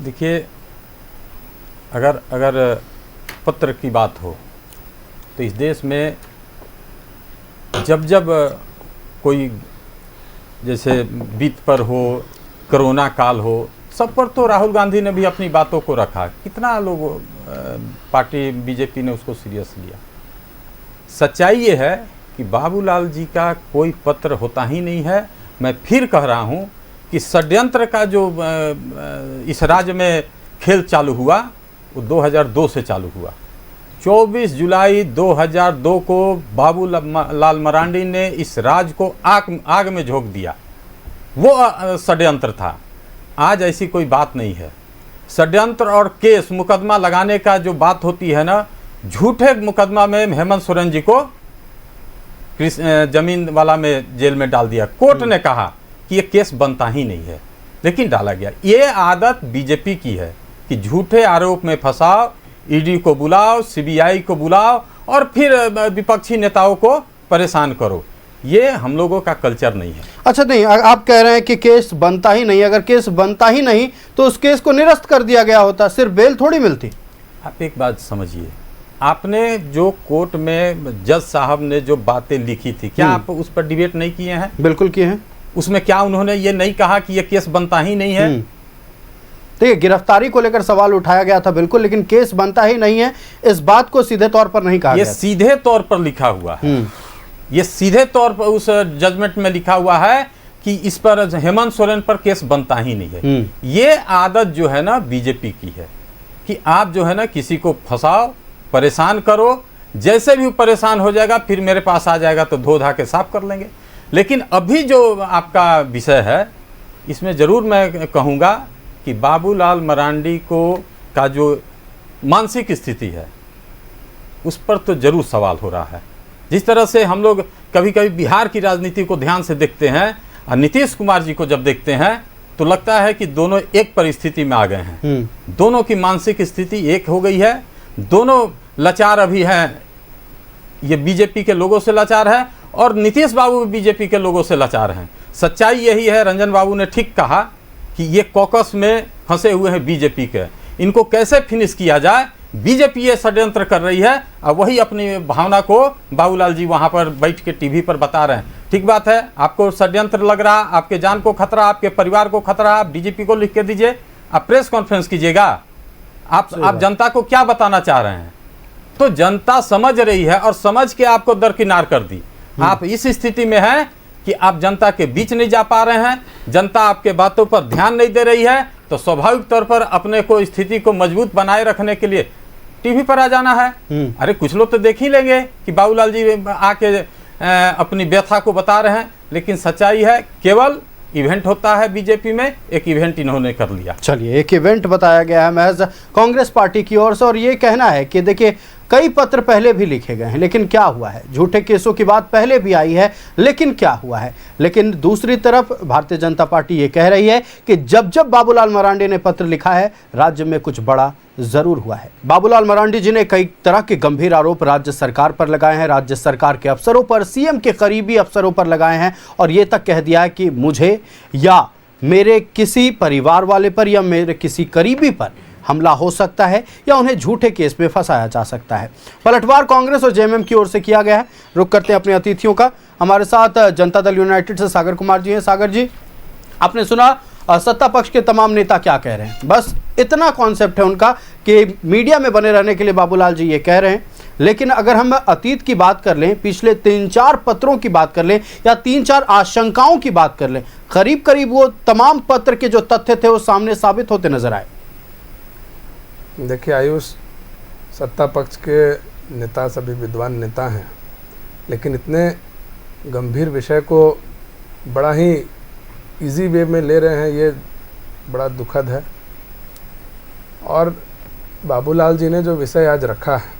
देखिए, अगर पत्र की बात हो तो इस देश में जब कोई, जैसे बीत पर हो, कोरोना काल हो, सब पर तो राहुल गांधी ने भी अपनी बातों को रखा। कितना लोग पार्टी बीजेपी ने उसको सीरियस लिया। सच्चाई ये है कि बाबूलाल जी का कोई पत्र होता ही नहीं है। मैं फिर कह रहा हूँ कि षड्यंत्र का जो इस राज्य में खेल चालू हुआ वो 2002 से चालू हुआ। 24 जुलाई 2002 को बाबूलाल मरांडी ने इस राज को आग में झोंक दिया। वो षड्यंत्र था। आज ऐसी कोई बात नहीं है। षड्यंत्र और केस मुकदमा लगाने का जो बात होती है ना, झूठे मुकदमा में हेमंत सोरेन जी को जमीन वाला में जेल में डाल दिया। कोर्ट ने कहा कि ये केस बनता ही नहीं है, लेकिन डाला गया। ये आदत बीजेपी की है कि झूठे आरोप में फंसाओ, ईडी को बुलाओ, सीबीआई को बुलाओ और फिर विपक्षी नेताओं को परेशान करो। ये हम लोगों का कल्चर नहीं है। अच्छा, नहीं, आप कह रहे हैं कि केस बनता ही नहीं। अगर केस बनता ही नहीं तो उस केस को निरस्त कर दिया गया होता, सिर्फ बेल थोड़ी मिलती। आप एक बात समझिए, आपने जो कोर्ट में जज साहब ने जो बातें लिखी थी, क्या आप उस पर डिबेट नहीं किए हैं? बिल्कुल किए हैं। उसमें क्या उन्होंने ये नहीं कहा कि ये केस बनता ही नहीं है? देखिए, गिरफ्तारी को लेकर सवाल उठाया गया था, बिल्कुल, लेकिन केस बनता ही नहीं है, इस बात को सीधे तौर पर नहीं कहा गया। ये सीधे तौर पर लिखा हुआ है। ये सीधे तौर पर उस जजमेंट में लिखा हुआ है कि इस पर हेमंत सोरेन पर केस बनता ही नहीं है। ये आदत जो है ना बीजेपी की है कि आप जो है ना किसी को फंसाओ, परेशान करो, जैसे भी परेशान हो जाएगा फिर मेरे पास आ जाएगा तो धो धा के साफ कर लेंगे। लेकिन अभी जो आपका विषय है, इसमें ज़रूर मैं कहूँगा कि बाबूलाल मरांडी को का जो मानसिक स्थिति है उस पर तो ज़रूर सवाल हो रहा है। जिस तरह से हम लोग कभी कभी बिहार की राजनीति को ध्यान से देखते हैं और नीतीश कुमार जी को जब देखते हैं तो लगता है कि दोनों एक परिस्थिति में आ गए हैं। दोनों की मानसिक स्थिति एक हो गई है, दोनों लाचार अभी हैं। ये बीजेपी के लोगों से लाचार है और नीतीश बाबू भी बीजेपी के लोगों से लाचार हैं। सच्चाई यही है, रंजन बाबू ने ठीक कहा कि ये कॉकस में फंसे हुए हैं बीजेपी के। इनको कैसे फिनिश किया जाए, बीजेपी ये षड्यंत्र कर रही है और वही अपनी भावना को बाबूलाल जी वहाँ पर बैठ के टीवी पर बता रहे हैं। ठीक बात है, आपको षड्यंत्र लग रहा, आपके जान को खतरा, आपके परिवार को खतरा, आप डीजीपी को लिख के दीजिए, आप प्रेस कॉन्फ्रेंस कीजिएगा। आप जनता को क्या बताना चाह रहे हैं? तो जनता समझ रही है और समझ के आपको दरकिनार कर दी। आप इस स्थिति में हैं कि आप जनता के बीच नहीं जा पा रहे हैं, जनता आपके बातों पर ध्यान नहीं दे रही है, तो स्वाभाविक तौर पर अपने को स्थिति को मजबूत बनाए रखने के लिए टीवी पर आ जाना है। अरे कुछ लोग तो देख ही लेंगे कि बाबूलाल जी आके अपनी व्यथा को बता रहे हैं, लेकिन सच्चाई है केवल इवेंट होता है बीजेपी में, एक इवेंट इन्होंने कर लिया। चलिए, एक इवेंट बताया गया है महज कांग्रेस पार्टी की ओर से, और ये कहना है कि देखिए कई पत्र पहले भी लिखे गए हैं, लेकिन क्या हुआ है? झूठे केसों की बात पहले भी आई है, लेकिन क्या हुआ है? लेकिन दूसरी तरफ भारतीय जनता पार्टी ये कह रही है कि जब जब बाबूलाल मरांडी ने पत्र लिखा है, राज्य में कुछ बड़ा जरूर हुआ है। बाबूलाल मरांडी जी ने कई तरह के गंभीर आरोप राज्य सरकार पर लगाए हैं, राज्य सरकार के अफसरों पर, सीएम के करीबी अफसरों पर लगाए हैं, और ये तक कह दिया है कि मुझे या मेरे किसी परिवार वाले पर या मेरे किसी करीबी पर हमला हो सकता है या उन्हें झूठे केस में फंसाया जा सकता है। पलटवार कांग्रेस और जेएमएम की ओर से किया गया है। रुक करते हैं अपने अतिथियों का। हमारे साथ जनता दल यूनाइटेड से सागर कुमार जी हैं। सागर जी, आपने सुना सत्ता पक्ष के तमाम नेता क्या कह रहे हैं। बस इतना कॉन्सेप्ट है उनका कि मीडिया में बने रहने के लिए बाबूलाल जी ये कह रहे हैं, लेकिन अगर हम अतीत की बात कर लें, पिछले 3-4 पत्रों की बात कर लें या 3-4 आशंकाओं की बात कर लें, करीब करीब वो तमाम पत्र के जो तथ्य थे वो सामने साबित होते नजर आए। देखिए आयुष, सत्ता पक्ष के नेता सभी विद्वान नेता हैं, लेकिन इतने गंभीर विषय को बड़ा ही इजी वे में ले रहे हैं, ये बड़ा दुखद है। और बाबूलाल जी ने जो विषय आज रखा है,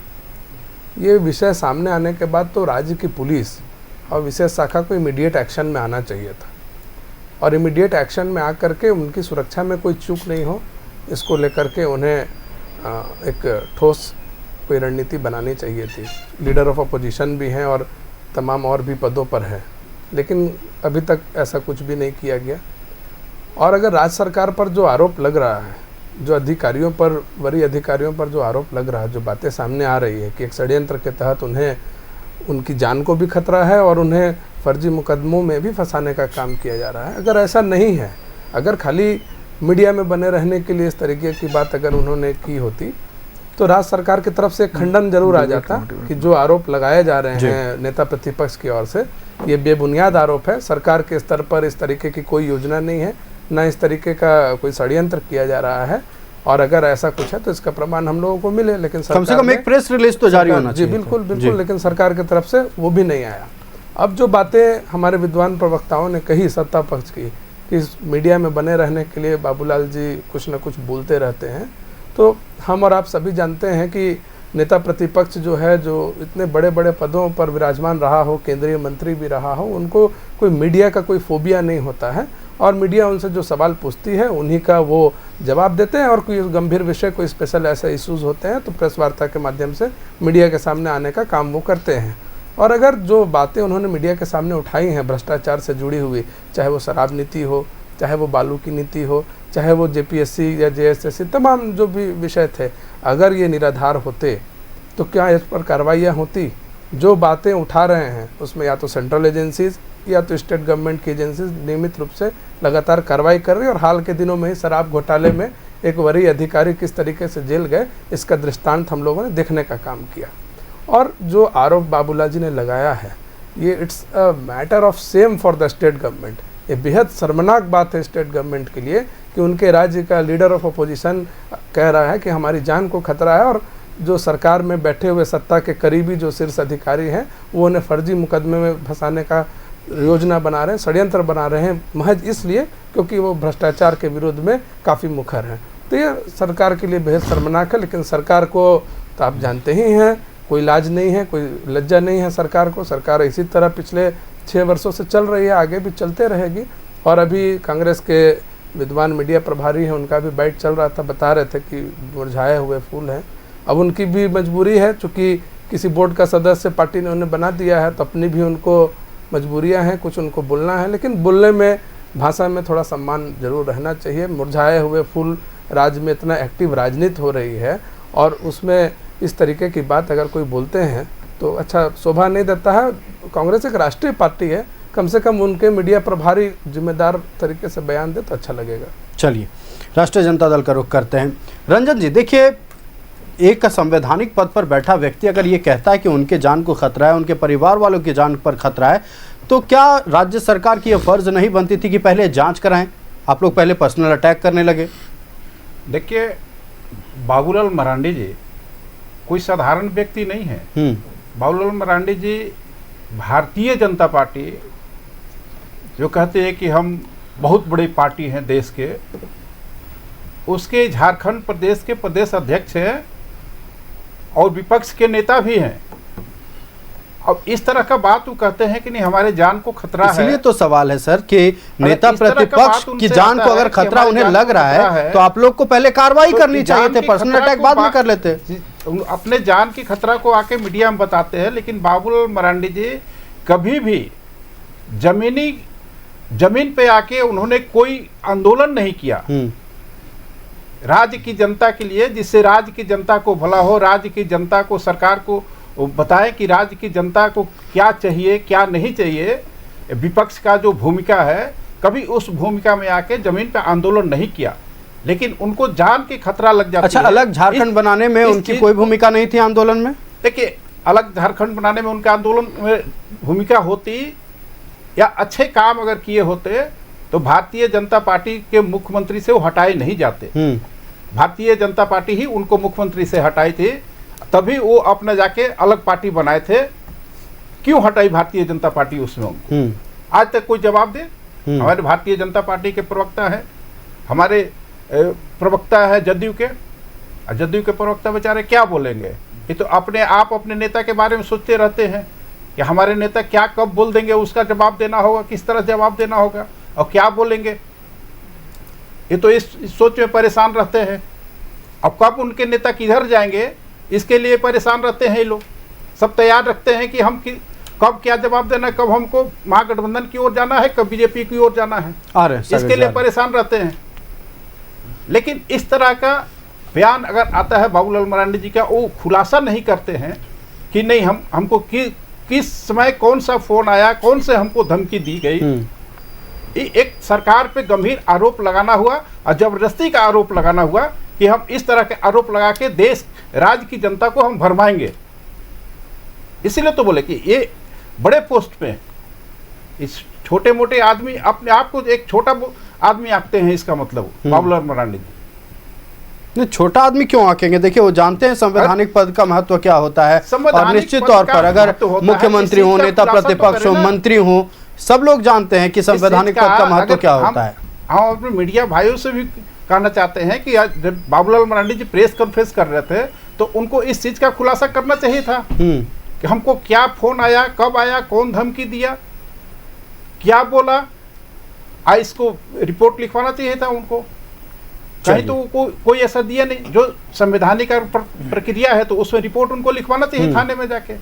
ये विषय सामने आने के बाद तो राज्य की पुलिस और विशेष शाखा को इमीडिएट एक्शन में आना चाहिए था, और इमीडिएट एक्शन में आकर के उनकी सुरक्षा में कोई चूक नहीं हो, इसको लेकर के उन्हें एक ठोस कोई रणनीति बनानी चाहिए थी। लीडर ऑफ अपोजिशन भी हैं और तमाम और भी पदों पर हैं, लेकिन अभी तक ऐसा कुछ भी नहीं किया गया। और अगर राज्य सरकार पर जो आरोप लग रहा है, जो अधिकारियों पर, वरीय अधिकारियों पर जो आरोप लग रहा है, जो बातें सामने आ रही है कि एक षड्यंत्र के तहत उन्हें उनकी जान को भी खतरा है और उन्हें फर्जी मुकदमों में भी फंसाने का काम किया जा रहा है, अगर ऐसा नहीं है, अगर खाली मीडिया में बने रहने के लिए इस तरीके की बात अगर उन्होंने की होती, तो राज्य सरकार की तरफ से खंडन जरूर आ जाता कि जो आरोप लगाए जा रहे हैं नेता प्रतिपक्ष की ओर से, ये बेबुनियाद आरोप है। सरकार के स्तर पर इस तरीके की कोई योजना नहीं है, ना इस तरीके का कोई षड्यंत्र किया जा रहा है, और अगर ऐसा कुछ है तो इसका प्रमाण हम लोगों को मिले, लेकिन कम से कम एक प्रेस रिलीज तो जारी होना चाहिए। जी बिल्कुल बिल्कुल, लेकिन सरकार की तरफ से वो भी नहीं आया। अब जो बातें हमारे विद्वान प्रवक्ताओं ने कही सत्ता पक्ष की कि इस मीडिया में बने रहने के लिए बाबूलाल जी कुछ न कुछ बोलते रहते हैं, तो हम और आप सभी जानते हैं कि नेता प्रतिपक्ष जो है, जो इतने बड़े बड़े पदों पर विराजमान रहा हो, केंद्रीय मंत्री भी रहा हो, उनको कोई मीडिया का कोई फोबिया नहीं होता है और मीडिया उनसे जो सवाल पूछती है उन्हीं का वो जवाब देते हैं। और कोई गंभीर विषय, कोई स्पेशल ऐसे इश्यूज होते हैं तो प्रेस वार्ता के माध्यम से मीडिया के सामने आने का काम वो करते हैं। और अगर जो बातें उन्होंने मीडिया के सामने उठाई हैं भ्रष्टाचार से जुड़ी हुई, चाहे वो शराब नीति हो, चाहे वो बालू की नीति हो, चाहे वो जेपीएससी या जेएसएससी, तमाम जो भी विषय थे, अगर ये निराधार होते तो क्या इस पर कार्रवाइयाँ होती? जो बातें उठा रहे हैं उसमें या तो सेंट्रल एजेंसीज या तो स्टेट गवर्नमेंट की एजेंसीज नियमित रूप से लगातार कार्रवाई कर रही है। और हाल के दिनों में ही शराब घोटाले में एक वरीय अधिकारी किस तरीके से जेल गए, इसका दृष्टांत हम लोगों ने देखने का काम किया। और जो आरोप बाबूलाल जी ने लगाया है, ये it's a matter of same for the state government. ये बेहद शर्मनाक बात है स्टेट गवर्नमेंट के लिए कि उनके राज्य का लीडर ऑफ अपोजिशन कह रहा है कि हमारी जान को खतरा है, और जो सरकार में बैठे हुए सत्ता के करीबी जो शीर्ष अधिकारी हैं वो उन्हें फर्जी मुकदमे में फंसाने का योजना बना रहे हैं, षड्यंत्र बना रहे हैं, महज इसलिए क्योंकि वो भ्रष्टाचार के विरोध में काफ़ी मुखर हैं। तो ये सरकार के लिए बेहद शर्मनाक है। लेकिन सरकार को तो आप जानते ही हैं, कोई लाज नहीं है, कोई लज्जा नहीं है सरकार को। सरकार इसी तरह पिछले 6 वर्षों से चल रही है, आगे भी चलते रहेगी। और अभी कांग्रेस के विद्वान मीडिया प्रभारी हैं, उनका भी बाइट चल रहा था, बता रहे थे कि मुरझाए हुए फूल हैं। अब उनकी भी मजबूरी है, चूँकि किसी बोर्ड का सदस्य पार्टी ने उन्हें बना दिया है, तो अपनी भी उनको मजबूरियां हैं, कुछ उनको बोलना है। लेकिन बोलने में, भाषा में थोड़ा सम्मान जरूर रहना चाहिए। मुरझाए हुए फूल राज्य में इतना एक्टिव राजनीति हो रही है और उसमें इस तरीके की बात अगर कोई बोलते हैं तो अच्छा शोभा नहीं देता है। कांग्रेस एक राष्ट्रीय पार्टी है, कम से कम उनके मीडिया प्रभारी जिम्मेदार तरीके से बयान दे तो अच्छा लगेगा। चलिए, राष्ट्रीय जनता दल का रुख करते हैं। रंजन जी, देखिए, एक संवैधानिक पद पर बैठा व्यक्ति अगर ये कहता है कि उनके जान को खतरा है, उनके परिवार वालों की जान पर खतरा है, तो क्या राज्य सरकार की यह फर्ज नहीं बनती थी कि पहले जांच कराएं? आप लोग पहले पर्सनल अटैक करने लगे। देखिए, बाबूलाल मरांडी जी कोई साधारण व्यक्ति नहीं है। बाबूलाल मरांडी जी भारतीय जनता पार्टी, जो कहते हैं कि हम बहुत बड़ी पार्टी हैं देश के, उसके झारखंड प्रदेश के प्रदेश अध्यक्ष हैं और विपक्ष के नेता भी हैं। अब इस तरह का बात वो कहते हैं कि नहीं हमारे जान को खतरा है। इसलिए तो सवाल है सर कि नेता प्रतिपक्ष की जान को अगर खतरा उन्हें लग रहा है तो आप लोग को पहले कार्रवाई करनी चाहिए थे, पर्सनल अटैक बाद में कर लेते। अपने जान की खतरा को आके मीडिया में बताते हैं, लेकिन बाबूलाल मरांडी जी कभी भी जमीन पे आके उन्होंने कोई आंदोलन नहीं किया राज्य की जनता के लिए, जिससे राज्य की जनता को भला हो, राज्य की जनता को, सरकार को बताएं कि राज्य की जनता को क्या चाहिए क्या नहीं चाहिए। विपक्ष का जो भूमिका है, कभी उस भूमिका में आके जमीन पे आंदोलन नहीं किया, लेकिन उनको जान की खतरा लग जाती है। अच्छा, अलग झारखंड बनाने में उनकी कोई भूमिका नहीं थी आंदोलन में? देखिए, अलग झारखंड बनाने में उनका आंदोलन में भूमिका होती या अच्छे काम अगर किए होते तो भारतीय जनता पार्टी के मुख्यमंत्री से वो हटाए नहीं जाते। भारतीय जनता पार्टी ही उनको मुख्यमंत्री से हटाई थी, तभी वो अपने जाके अलग पार्टी बनाए थे। क्यों हटाई भारतीय जनता पार्टी उसमें? आज तक कोई जवाब दे? हमारे भारतीय जनता पार्टी के प्रवक्ता है, हमारे प्रवक्ता है जदयू के प्रवक्ता बेचारे क्या बोलेंगे? ये तो अपने आप अपने नेता के बारे में सोचते रहते हैं कि हमारे नेता क्या कब बोल देंगे, उसका जवाब देना होगा, किस तरह जवाब देना होगा और क्या बोलेंगे। ये तो इस सोच में परेशान रहते हैं। अब कब उनके नेता किधर जाएंगे इसके लिए परेशान रहते हैं ये लोग। सब तैयार रखते हैं कि हम कब क्या जवाब देना है, कब हमको महागठबंधन की ओर जाना है, कब बीजेपी की ओर जाना है, इसके लिए परेशान रहते हैं। लेकिन इस तरह का बयान अगर आता है बाबूलाल मरांडी जी का, वो खुलासा नहीं करते हैं कि नहीं हमको किस समय कौन सा फोन आया, कौन से हमको धमकी दी गई। एक सरकार पे गंभीर आरोप लगाना हुआ और जबरदस्ती का आरोप लगाना हुआ कि हम इस तरह के आरोप लगा के देश राज्य की जनता को हम भरमाएंगे। इसीलिए तो बोले कि ये बड़े पोस्ट पे इस छोटे मोटे आदमी अपने आप को एक छोटा आदमी आंकते हैं, इसका मतलब बाबूलाल मरांडी जी। नहीं, छोटा आदमी क्यों आंकेंगे? देखिए वो जानते हैं संवैधानिक पद का महत्व क्या होता है, और निश्चित तौर पर अगर मुख्यमंत्री हो, नेता प्रतिपक्ष हो, मंत्री हो, सब लोग जानते हैं कि संवैधानिक पद का महत्व क्या होता है। हम अपने मीडिया भाइयों से भी कहना चाहते हैं कि आज जब बाबूलाल मरांडी जी प्रेस कॉन्फ्रेंस कर रहे थे तो उनको इस चीज का खुलासा करना चाहिए था कि हमको क्या फोन आया, कब आया, कौन धमकी दिया, क्या बोला, इसको रिपोर्ट लिखवाना चाहिए था उनको। कहीं तो कोई ऐसा दिया नहीं। जो संवैधानिक प्रक्रिया है तो उसमें रिपोर्ट उनको लिखवाना चाहिए थाने में जाके।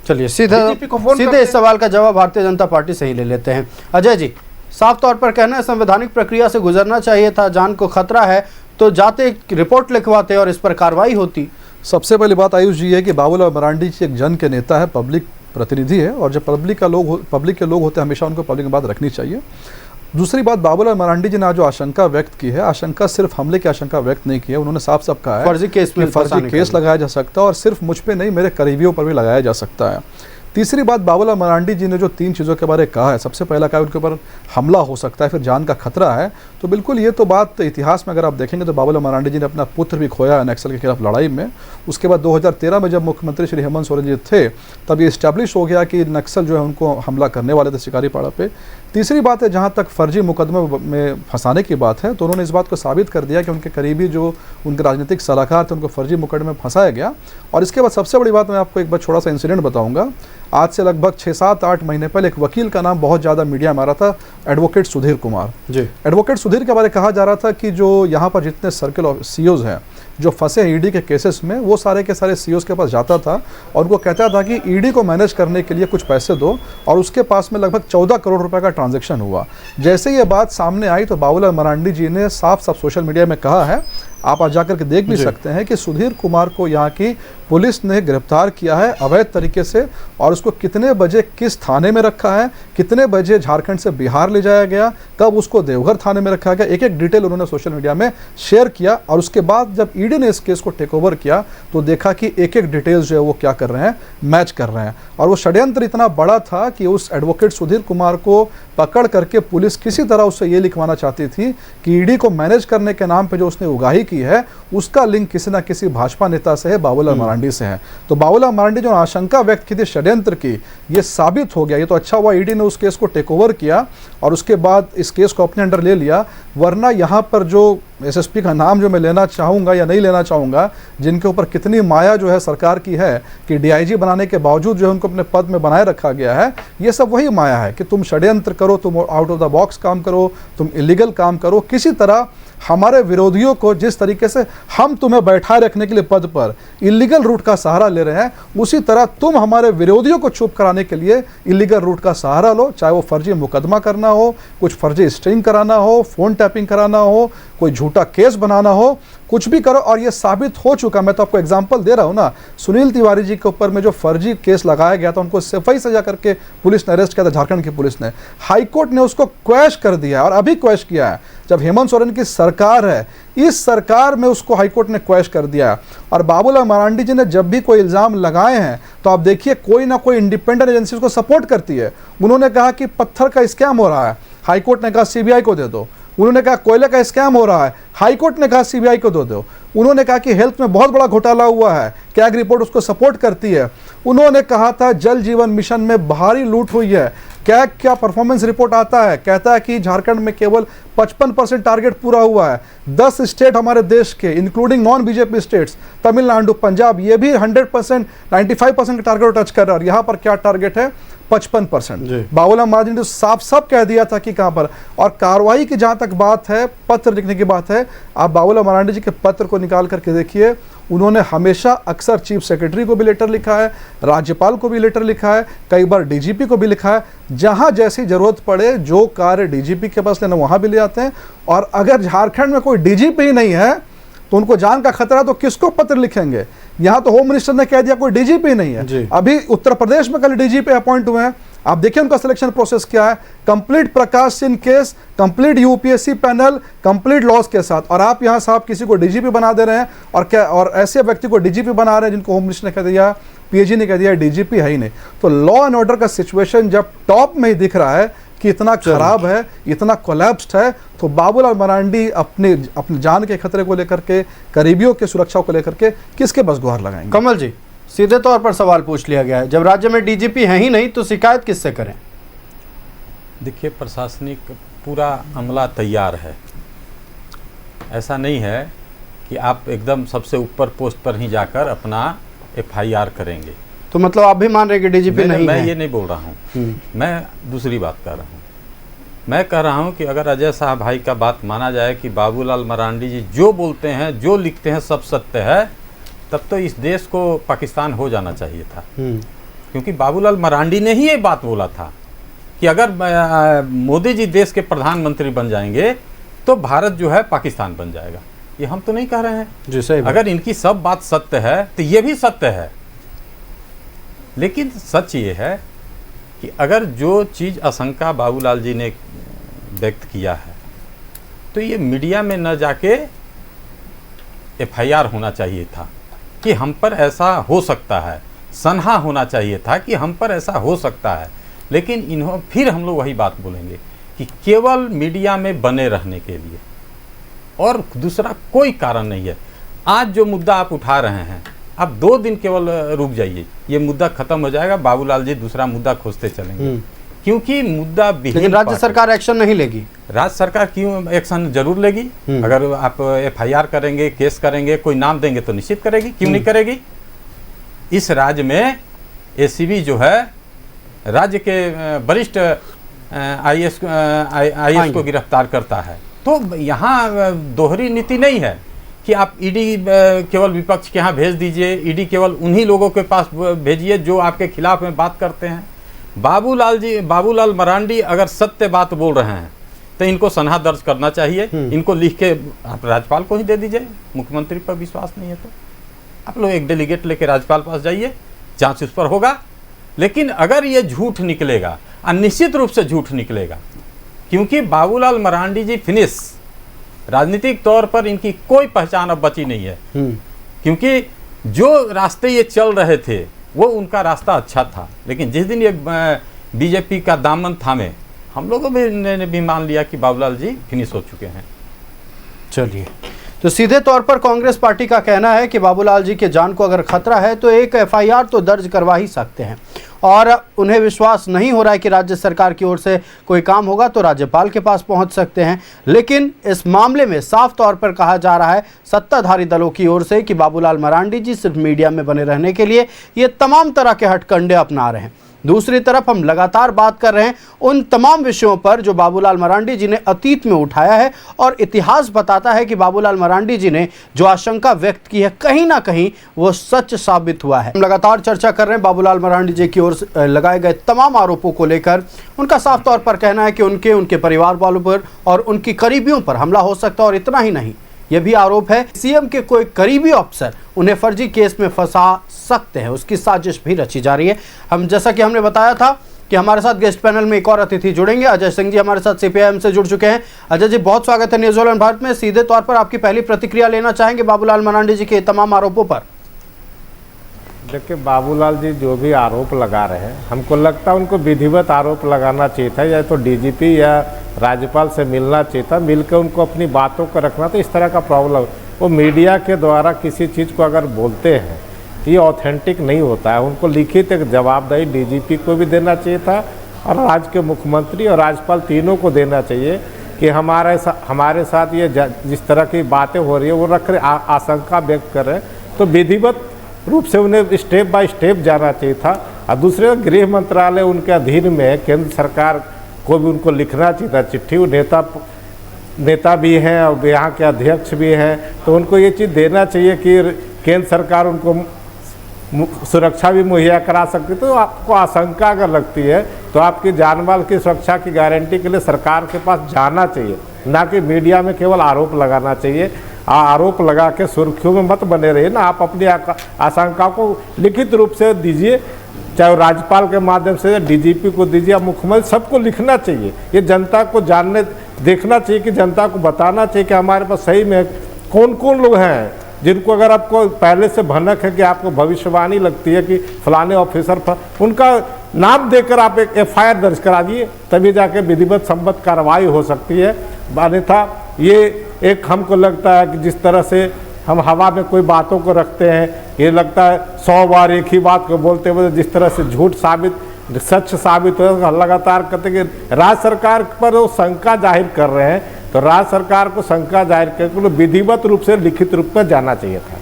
चलिए सीधे इस सवाल का जवाब भारतीय जनता पार्टी से ही ले लेते हैं। अजय जी, साफ तौर पर कहना है संवैधानिक प्रक्रिया से गुजरना चाहिए था, जान को खतरा है तो जाते रिपोर्ट लिखवाते और इस पर कार्रवाई होती। सबसे पहली बात आयुष जी है कि बाबूलाल मरांडी जी एक जन के नेता है, पब्लिक प्रतिनिधि है, और जब पब्लिक के लोग होते हैं हमेशा उनको पब्लिक में बात रखनी चाहिए। दूसरी बात, बाबूलाल मरांडी जी ने जो आशंका व्यक्त की है, आशंका सिर्फ हमले की आशंका व्यक्त नहीं की है, उन्होंने साफ साफ कहा है फर्जी केस लगाया जा सकता है और सिर्फ मुझ पे नहीं मेरे करीबियों पर भी लगाया जा सकता है। तीसरी बात, बाबूलाल मरांडी जी ने जो 3 चीज़ों के बारे में कहा है, सबसे पहला कहा उनके ऊपर हमला हो सकता है, फिर जान का खतरा है, तो बिल्कुल ये तो बात इतिहास में अगर आप देखेंगे तो बाबूलाल मरांडी जी ने अपना पुत्र भी खोया नक्सल के खिलाफ लड़ाई में। उसके बाद 2013 में जब मुख्यमंत्री श्री हेमंत सोरेन जी थे तब ये इस्टेब्लिश हो गया कि नक्सल जो है उनको हमला करने वाले थे शिकारीपाड़ा पे। तीसरी बात है, जहाँ तक फर्जी मुकदमे में फंसाने की बात है तो उन्होंने इस बात को साबित कर दिया कि उनके करीबी जो उनके राजनीतिक सलाहकार थे उनको फर्जी मुकदमे में फंसाया गया। और इसके बाद सबसे बड़ी बात, मैं आपको एक बार छोटा सा इंसिडेंट बताऊंगा। आज से लगभग 6-7-8 महीने पहले एक वकील का नाम बहुत ज़्यादा मीडिया में आ रहा था, एडवोकेट सुधीर कुमार जी। एडवोकेट सुधीर के बारे में कहा जा रहा था कि जो यहाँ पर जितने सर्किल सीओज हैं जो फंसे ईडी के केसेस में, वो सारे के सारे सीओज के पास जाता था और उनको कहता था कि ईडी को मैनेज करने के लिए कुछ पैसे दो, और उसके पास में लगभग 14 करोड़ रुपए का ट्रांजैक्शन हुआ। जैसे ये बात सामने आई तो बाबूलाल मरांडी जी ने साफ साफ सोशल मीडिया में कहा है, आप आज जाकर के देख भी सकते हैं कि सुधीर कुमार को यहाँ की पुलिस ने गिरफ्तार किया है अवैध तरीके से, और उसको कितने बजे किस थाने में रखा है, कितने बजे झारखंड से बिहार ले जाया गया, कब उसको देवघर थाने में रखा गया, एक एक डिटेल उन्होंने सोशल मीडिया में शेयर किया। और उसके बाद जब ईडी ने इस केस को टेक ओवर किया तो देखा कि एक एक डिटेल्स जो है वो क्या कर रहे हैं, मैच कर रहे हैं। और वो षड्यंत्र इतना बड़ा था कि उस एडवोकेट सुधीर कुमार को पकड़ करके पुलिस किसी तरह उससे ये लिखवाना चाहती थी कि ईडी को मैनेज करने के नाम पे जो उसने उगाही की है उसका लिंक किसी ना किसी भाजपा नेता से है, बाबूलाल मरांडी से है। तो बाबूलाल मरांडी जो आशंका व्यक्त की थी षड्यंत्र की, ये साबित हो गया। ये तो अच्छा हुआ ईडी ने उस केस को टेक ओवर किया और उसके बाद इस केस को अपने अंडर ले लिया, वरना यहाँ पर जो एसएसपी का नाम जो मैं लेना चाहूँगा या नहीं लेना चाहूँगा, जिनके ऊपर कितनी माया जो है सरकार की है कि डीआईजी बनाने के बावजूद जो है उनको अपने पद में बनाए रखा गया है, ये सब वही माया है कि तुम षड्यंत्र करो, तुम आउट ऑफ द बॉक्स काम करो, तुम इलीगल काम करो, किसी तरह हमारे विरोधियों को जिस तरीके से हम तुम्हें बैठाए रखने के लिए पद पर इलीगल रूट का सहारा ले रहे हैं, उसी तरह तुम हमारे विरोधियों को चुप कराने के लिए इलीगल रूट का सहारा लो, चाहे वो फर्जी मुकदमा करना हो, कुछ फर्जी स्ट्रिंग कराना हो, फोन टैपिंग कराना हो, कोई झूठा केस बनाना हो, कुछ भी करो। और ये साबित हो चुका, मैं तो आपको एग्जांपल दे रहा हूँ ना, सुनील तिवारी जी के ऊपर में जो फर्जी केस लगाया गया था, उनको सिपाही सजा करके पुलिस ने अरेस्ट किया था, झारखंड की पुलिस ने, हाईकोर्ट ने उसको क्वैश कर दिया और अभी क्वैश किया है। जब हेमंत सोरेन की सरकार है, इस सरकार में उसको हाईकोर्ट ने क्वैश कर दिया। और बाबूलाल मरांडी जी ने जब भी कोई इल्ज़ाम लगाए हैं तो आप देखिए कोई ना कोई इंडिपेंडेंट एजेंसी उसको सपोर्ट करती है। उन्होंने कहा कि पत्थर का स्कैम हो रहा है, हाईकोर्ट ने कहा सीबीआई को दे दो। उन्होंने कहा कोयले का स्कैम हो रहा है, हाईकोर्ट ने कहा सीबीआई को दे दो। उन्होंने कहा कि हेल्थ में बहुत बड़ा घोटाला हुआ है, कैग रिपोर्ट उसको सपोर्ट करती है। उन्होंने कहा था जल जीवन मिशन में भारी लूट हुई है, कैग क्या परफॉर्मेंस रिपोर्ट आता है, कहता है कि झारखंड में केवल 55% टारगेट पूरा हुआ है। 10 स्टेट हमारे देश के including non BJP states, Tamil Nadu, Punjab, ये भी 100% 95% का टारगेट टच कर रहा है। यहाँ पर क्या टारगेट है? 55%। बाबूलाल मरांडी ने साफ साफ कह दिया था कि कहां पर। और कार्रवाई की जहां तक बात है, पत्र लिखने की बात है, आप बाबूलाल मरांडी जी के पत्र को निकाल करके देखिए, उन्होंने हमेशा अक्सर चीफ सेक्रेटरी को भी लेटर लिखा है, राज्यपाल को भी लेटर लिखा है, कई बार डीजीपी को भी लिखा है। जहां जैसी जरूरत पड़े, जो कार्य डीजीपी के पास लेना वहां भी ले आते हैं। और अगर झारखंड में कोई डीजीपी ही नहीं है तो उनको जान का खतरा, तो किसको पत्र लिखेंगे? यहाँ तो होम मिनिस्टर ने कह दिया कोई डीजीपी नहीं है। अभी उत्तर प्रदेश में कल डीजीपी अपॉइंट हुए हैं, आप देखिए उनका सिलेक्शन प्रोसेस क्या है, complete Prakash Singh case, complete UPSC panel, complete laws के साथ। और आप यहाँ साहब किसी को डीजीपी बना दे रहे हैं, और क्या, और ऐसे व्यक्ति को डीजीपी बना रहे हैं जिनको होम मिनिस्टर ने कह दिया, पीएजी ने कह दिया डीजीपी है ही नहीं। तो लॉ एंड ऑर्डर का सिचुएशन जब टॉप में ही दिख रहा है कि इतना खराब है, इतना कोलैप्स्ड है, तो बाबूलाल मरांडी अपने जान के खतरे को लेकर के, करीबियों के सुरक्षा को लेकर के किसके बस गुहार लगाएंगे? कमल जी, सीधे तौर पर सवाल पूछ लिया गया है, जब राज्य में डीजीपी है ही नहीं तो शिकायत किससे करें? देखिए, प्रशासनिक पूरा अमला तैयार है। ऐसा नहीं है कि आप एकदम सबसे ऊपर पोस्ट पर ही जाकर अपना एफआईआर करेंगे। तो मतलब आप भी मान रहे कि डीजीपी नहीं मैं है? ये नहीं बोल रहा हूँ, मैं दूसरी बात कर रहा हूँ। मैं कह रहा हूँ कि अगर अजय शाह भाई का बात माना जाए कि बाबूलाल मरांडी जी जो बोलते हैं, जो लिखते हैं, सब सत्य है, तब तो इस देश को पाकिस्तान हो जाना चाहिए था। क्योंकि बाबूलाल मरांडी ने ही ये बात बोला था कि अगर मोदी जी देश के प्रधानमंत्री बन जाएंगे तो भारत जो है पाकिस्तान बन जाएगा। ये हम तो नहीं कह रहे हैं जी, सही। अगर इनकी सब बात सत्य है तो ये भी सत्य है। लेकिन सच ये है कि अगर जो चीज़ आशंका बाबूलाल जी ने व्यक्त किया है तो ये मीडिया में न जाके एफआईआर होना चाहिए था कि हम पर ऐसा हो सकता है, सनहा होना चाहिए था कि हम पर ऐसा हो सकता है। लेकिन फिर हम लोग वही बात बोलेंगे कि केवल मीडिया में बने रहने के लिए, और दूसरा कोई कारण नहीं है। आज जो मुद्दा आप उठा रहे हैं, आप 2 दिन केवल रुक जाइए, ये मुद्दा खत्म हो जाएगा, बाबूलाल जी दूसरा मुद्दा खोजते चलेंगे। क्योंकि मुद्दा लेकिन राज्य सरकार एक्शन नहीं लेगी। राज्य सरकार क्यों एक्शन जरूर लेगी। अगर आप एफआईआर करेंगे, केस करेंगे, कोई नाम देंगे तो निश्चित करेगी, क्यों नहीं करेगी। इस राज्य में एसीबी जो है राज्य के वरिष्ठ आईएएस को गिरफ्तार करता है। तो यहाँ दोहरी नीति नहीं है कि आप ईडी केवल विपक्ष के यहाँ भेज दीजिए, ईडी केवल उन्हीं लोगों के पास भेजिए जो आपके खिलाफ में बात करते हैं। बाबूलाल मरांडी अगर सत्य बात बोल रहे हैं तो इनको सनहा दर्ज करना चाहिए। इनको लिख के आप राज्यपाल को ही दे दीजिए। मुख्यमंत्री पर विश्वास नहीं है तो आप लोग एक डेलीगेट लेके राज्यपाल पास जाइए, जांच उस पर होगा। लेकिन अगर ये झूठ निकलेगा, और निश्चित रूप से झूठ निकलेगा, क्योंकि बाबूलाल मरांडी जी फिनिश, राजनीतिक तौर पर इनकी कोई पहचान अब बची नहीं है। क्योंकि जो रास्ते ये चल रहे थे वो उनका रास्ता अच्छा था, लेकिन जिस दिन ये बीजेपी का दामन थामे, हम लोगों ने भी मान लिया कि बाबूलाल जी फिनिश हो चुके हैं। चलिए, तो सीधे तौर पर कांग्रेस पार्टी का कहना है कि बाबूलाल जी के जान को अगर खतरा है तो एक एफआईआर तो दर्ज करवा ही सकते हैं, और उन्हें विश्वास नहीं हो रहा है कि राज्य सरकार की ओर से कोई काम होगा तो राज्यपाल के पास पहुंच सकते हैं। लेकिन इस मामले में साफ तौर पर कहा जा रहा है सत्ताधारी दलों की ओर से कि बाबूलाल मरांडी जी सिर्फ मीडिया में बने रहने के लिए ये तमाम तरह के हथकंडे अपना रहे हैं। दूसरी तरफ हम लगातार बात कर रहे हैं उन तमाम विषयों पर जो बाबूलाल मरांडी जी ने अतीत में उठाया है, और इतिहास बताता है कि बाबूलाल मरांडी जी ने जो आशंका व्यक्त की है कहीं ना कहीं वो सच साबित हुआ है। हम लगातार चर्चा कर रहे हैं बाबूलाल मरांडी जी की ओर से लगाए गए तमाम आरोपों को लेकर। उनका साफ तौर पर कहना है कि उनके परिवार वालों पर और उनकी करीबियों पर हमला हो सकता है, और इतना ही नहीं, यह भी आरोप है सीएम के कोई करीबी अफसर उन्हें फर्जी केस में फंसा सकते हैं, उसकी साजिश भी रची जा रही है। हम जैसा कि हमने बताया था कि हमारे साथ गेस्ट पैनल में एक और अतिथि जुड़ेंगे, अजय सिंह जी हमारे साथ सीपीआईएम से जुड़ चुके हैं। अजय जी, बहुत स्वागत है न्यूज़ भारत में। सीधे तौर पर आपकी पहली प्रतिक्रिया लेना चाहेंगे बाबूलाल मरांडी जी के तमाम आरोपों पर। देखिए, बाबूलाल जी जो भी आरोप लगा रहे हैं, हमको लगता है उनको विधिवत आरोप लगाना चाहिए था, या तो डीजीपी या राज्यपाल से मिलना चाहिए था, मिलकर उनको अपनी बातों को रखना। तो इस तरह का प्रॉब्लम, वो मीडिया के द्वारा किसी चीज़ को अगर बोलते हैं तो ये ऑथेंटिक नहीं होता है। उनको लिखित एक जवाबदेही डीजीपी को भी देना चाहिए था, और राज्य के मुख्यमंत्री और राज्यपाल तीनों को देना चाहिए कि हमारे साथ ये जिस तरह की बातें हो रही है वो रख रहे, आशंका व्यक्त कर रहे हैं, तो विधिवत रूप से उन्हें स्टेप बाय स्टेप जाना चाहिए था। और दूसरे, गृह मंत्रालय उनके अधीन में, केंद्र सरकार को भी उनको लिखना चाहिए था चिट्ठी। वो नेता भी हैं और यहाँ के अध्यक्ष भी हैं, तो उनको ये चीज़ देना चाहिए कि केंद्र सरकार उनको सुरक्षा भी मुहैया करा सकती। तो आपको आशंका अगर लगती है तो आपकी जान माल की सुरक्षा की गारंटी के लिए सरकार के पास जाना चाहिए, ना कि मीडिया में केवल आरोप लगाना चाहिए। आरोप लगा के सुर्खियों में मत बने रहिए ना, आप अपनी आशंका को लिखित रूप से दीजिए, चाहे राज्यपाल के माध्यम से, डीजीपी को दीजिए, मुख्यमंत्री, सबको लिखना चाहिए। ये जनता को देखना चाहिए कि जनता को बताना चाहिए कि हमारे पास सही में कौन कौन लोग हैं जिनको अगर आपको पहले से भनक है कि आपको भविष्यवाणी लगती है कि फलाने ऑफिसर उनका नाम देकर आप एक FIR दर्ज करा दिए, तभी जाके विधिवत संबद्ध कार्रवाई हो सकती है। अन्यथा ये एक हमको लगता है कि जिस तरह से हम हवा में कोई बातों को रखते हैं, ये लगता है 100 बार एक ही बात को बोलते हुए जिस तरह से झूठ साबित सच साबित हो, लगातार कहते कि राज्य सरकार पर वो शंका जाहिर कर रहे हैं, तो राज्य सरकार को शंका जाहिर करके विधिवत रूप से लिखित रूप में जाना चाहिए था।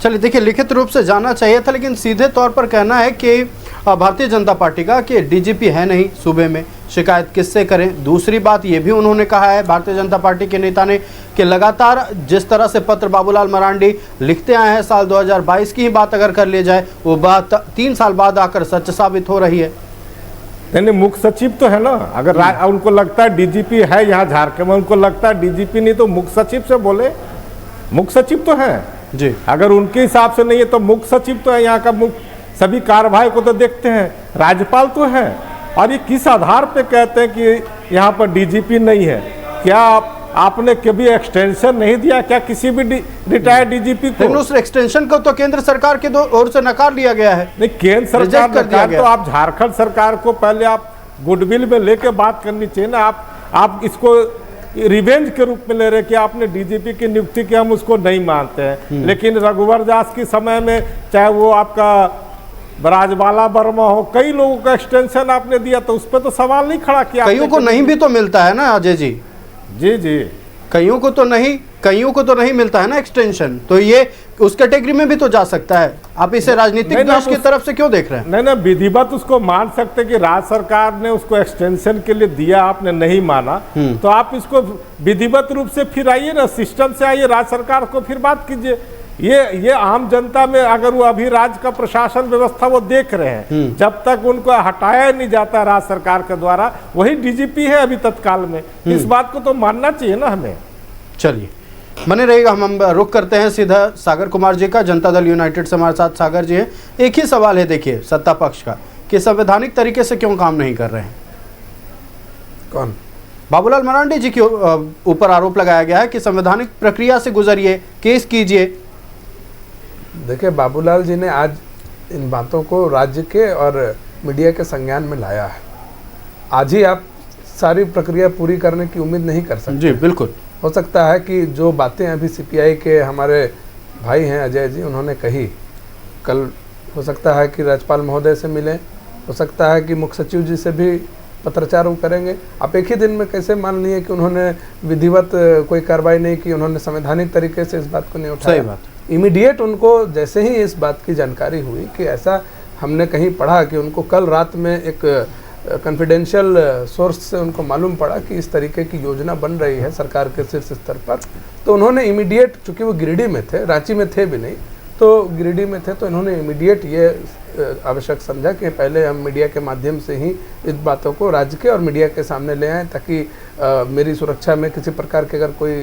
चलिए देखिए, लिखित रूप से जाना चाहिए था, लेकिन सीधे तौर पर कहना है कि भारतीय जनता पार्टी का कि DGP है नहीं सूबे में, शिकायत किससे करें। दूसरी बात ये भी उन्होंने कहा है भारतीय जनता पार्टी के नेता ने कि लगातार जिस तरह से पत्र बाबूलाल मरांडी लिखते आए हैं, साल 2022 की ही बात अगर कर ली जाए, वो बात 3 साल बाद आकर सच साबित हो रही है। नहीं, मुख्य सचिव तो है ना, अगर उनको लगता है DGP है यहाँ झारखंड में, उनको लगता है DGP नहीं तो मुख्य सचिव से बोले। मुख्य सचिव तो है जी, अगर उनके हिसाब से नहीं है तो मुख्य सचिव तो है यहाँ का, मुख्य सभी कार्रवाई को तो देखते हैं, राज्यपाल तो है। और ये किस आधार पे कहते हैं कि यहाँ पर DGP नहीं है? क्या आपने कभी एक्सटेंशन नहीं दिया क्या किसी भी रिटायर्ड DGP को? उस एक्सटेंशन को तो केंद्र सरकार के ओर से नकार लिया गया है। नहीं, केंद्र सरकार नकार, तो आप झारखंड सरकार को पहले आप गुडविल में लेके बात करनी चाहिए ना। आप इसको रिवेंज के रूप में ले रहे कि आपने DGP की नियुक्ति की, हम उसको नहीं मानते हैं। लेकिन रघुवर दास के समय में, चाहे वो आपका ब्राजबाला वर्मा हो, कई लोगों का एक्सटेंशन आपने दिया, तो उस पर तो सवाल नहीं खड़ा किया। कईयों को नहीं भी तो मिलता है ना अजय जी। जी जी, कईयों को तो नहीं मिलता है ना एक्सटेंशन, तो ये उस कैटेगरी में भी तो जा सकता है। आप इसे राजनीतिक दोष की तरफ से क्यों देख रहे हैं? नहीं, विधिवत उसको मान सकते कि राज्य सरकार ने उसको एक्सटेंशन के लिए दिया, आपने नहीं माना, तो आप इसको विधिवत रूप से फिर आइए ना, सिस्टम से आइए, राज्य सरकार को फिर बात कीजिए। ये आम जनता में, अगर वो अभी राज्य का प्रशासन व्यवस्था वो देख रहे हैं, जब तक उनको हटाया नहीं जाता राज्य सरकार के द्वारा, वही DGP है अभी तत्काल में। इस बात को तो मानना चाहिए ना हमें। चलिए बने रहिएगा, हम रुक करते हैं सीधा सागर कुमार जी का, जनता दल यूनाइटेड से हमारे साथ सागर जी हैं। एक ही सवाल है देखिए सत्ता पक्ष का, कि संवैधानिक तरीके से क्यों काम नहीं कर रहे हैं? कौन? बाबूलाल मरांडी जी के ऊपर आरोप लगाया गया है कि संवैधानिक प्रक्रिया से गुजरिए, केस कीजिए। देखिए, बाबूलाल जी ने आज इन बातों को राज्य के और मीडिया के संज्ञान में लाया है। आज ही आप सारी प्रक्रिया पूरी करने की उम्मीद नहीं कर सकते। जी बिल्कुल, हो सकता है कि जो बातें अभी CPI के हमारे भाई हैं अजय जी, उन्होंने कही, कल हो सकता है कि राज्यपाल महोदय से मिलें, हो सकता है कि मुख्य सचिव जी से भी पत्राचार वो करेंगे। आप एक ही दिन में कैसे मान लिए कि उन्होंने विधिवत कोई कार्रवाई नहीं की, उन्होंने संवैधानिक तरीके से इस बात को नहीं उठाया? सही बात। इमीडिएट उनको जैसे ही इस बात की जानकारी हुई कि ऐसा हमने कहीं पढ़ा कि उनको कल रात में एक कॉन्फिडेंशियल सोर्स से उनको मालूम पड़ा कि इस तरीके की योजना बन रही है सरकार के शीर्ष स्तर पर, तो उन्होंने इमीडिएट, चूँकि वो गिरिडीह में थे, रांची में थे भी नहीं, तो गिरिडीह में थे, तो इन्होंने इमीडिएट ये आवश्यक समझा कि पहले हम मीडिया के माध्यम से ही इस बातों को राज्य के और मीडिया के सामने ले आएँ, ताकि मेरी सुरक्षा में किसी प्रकार की अगर कोई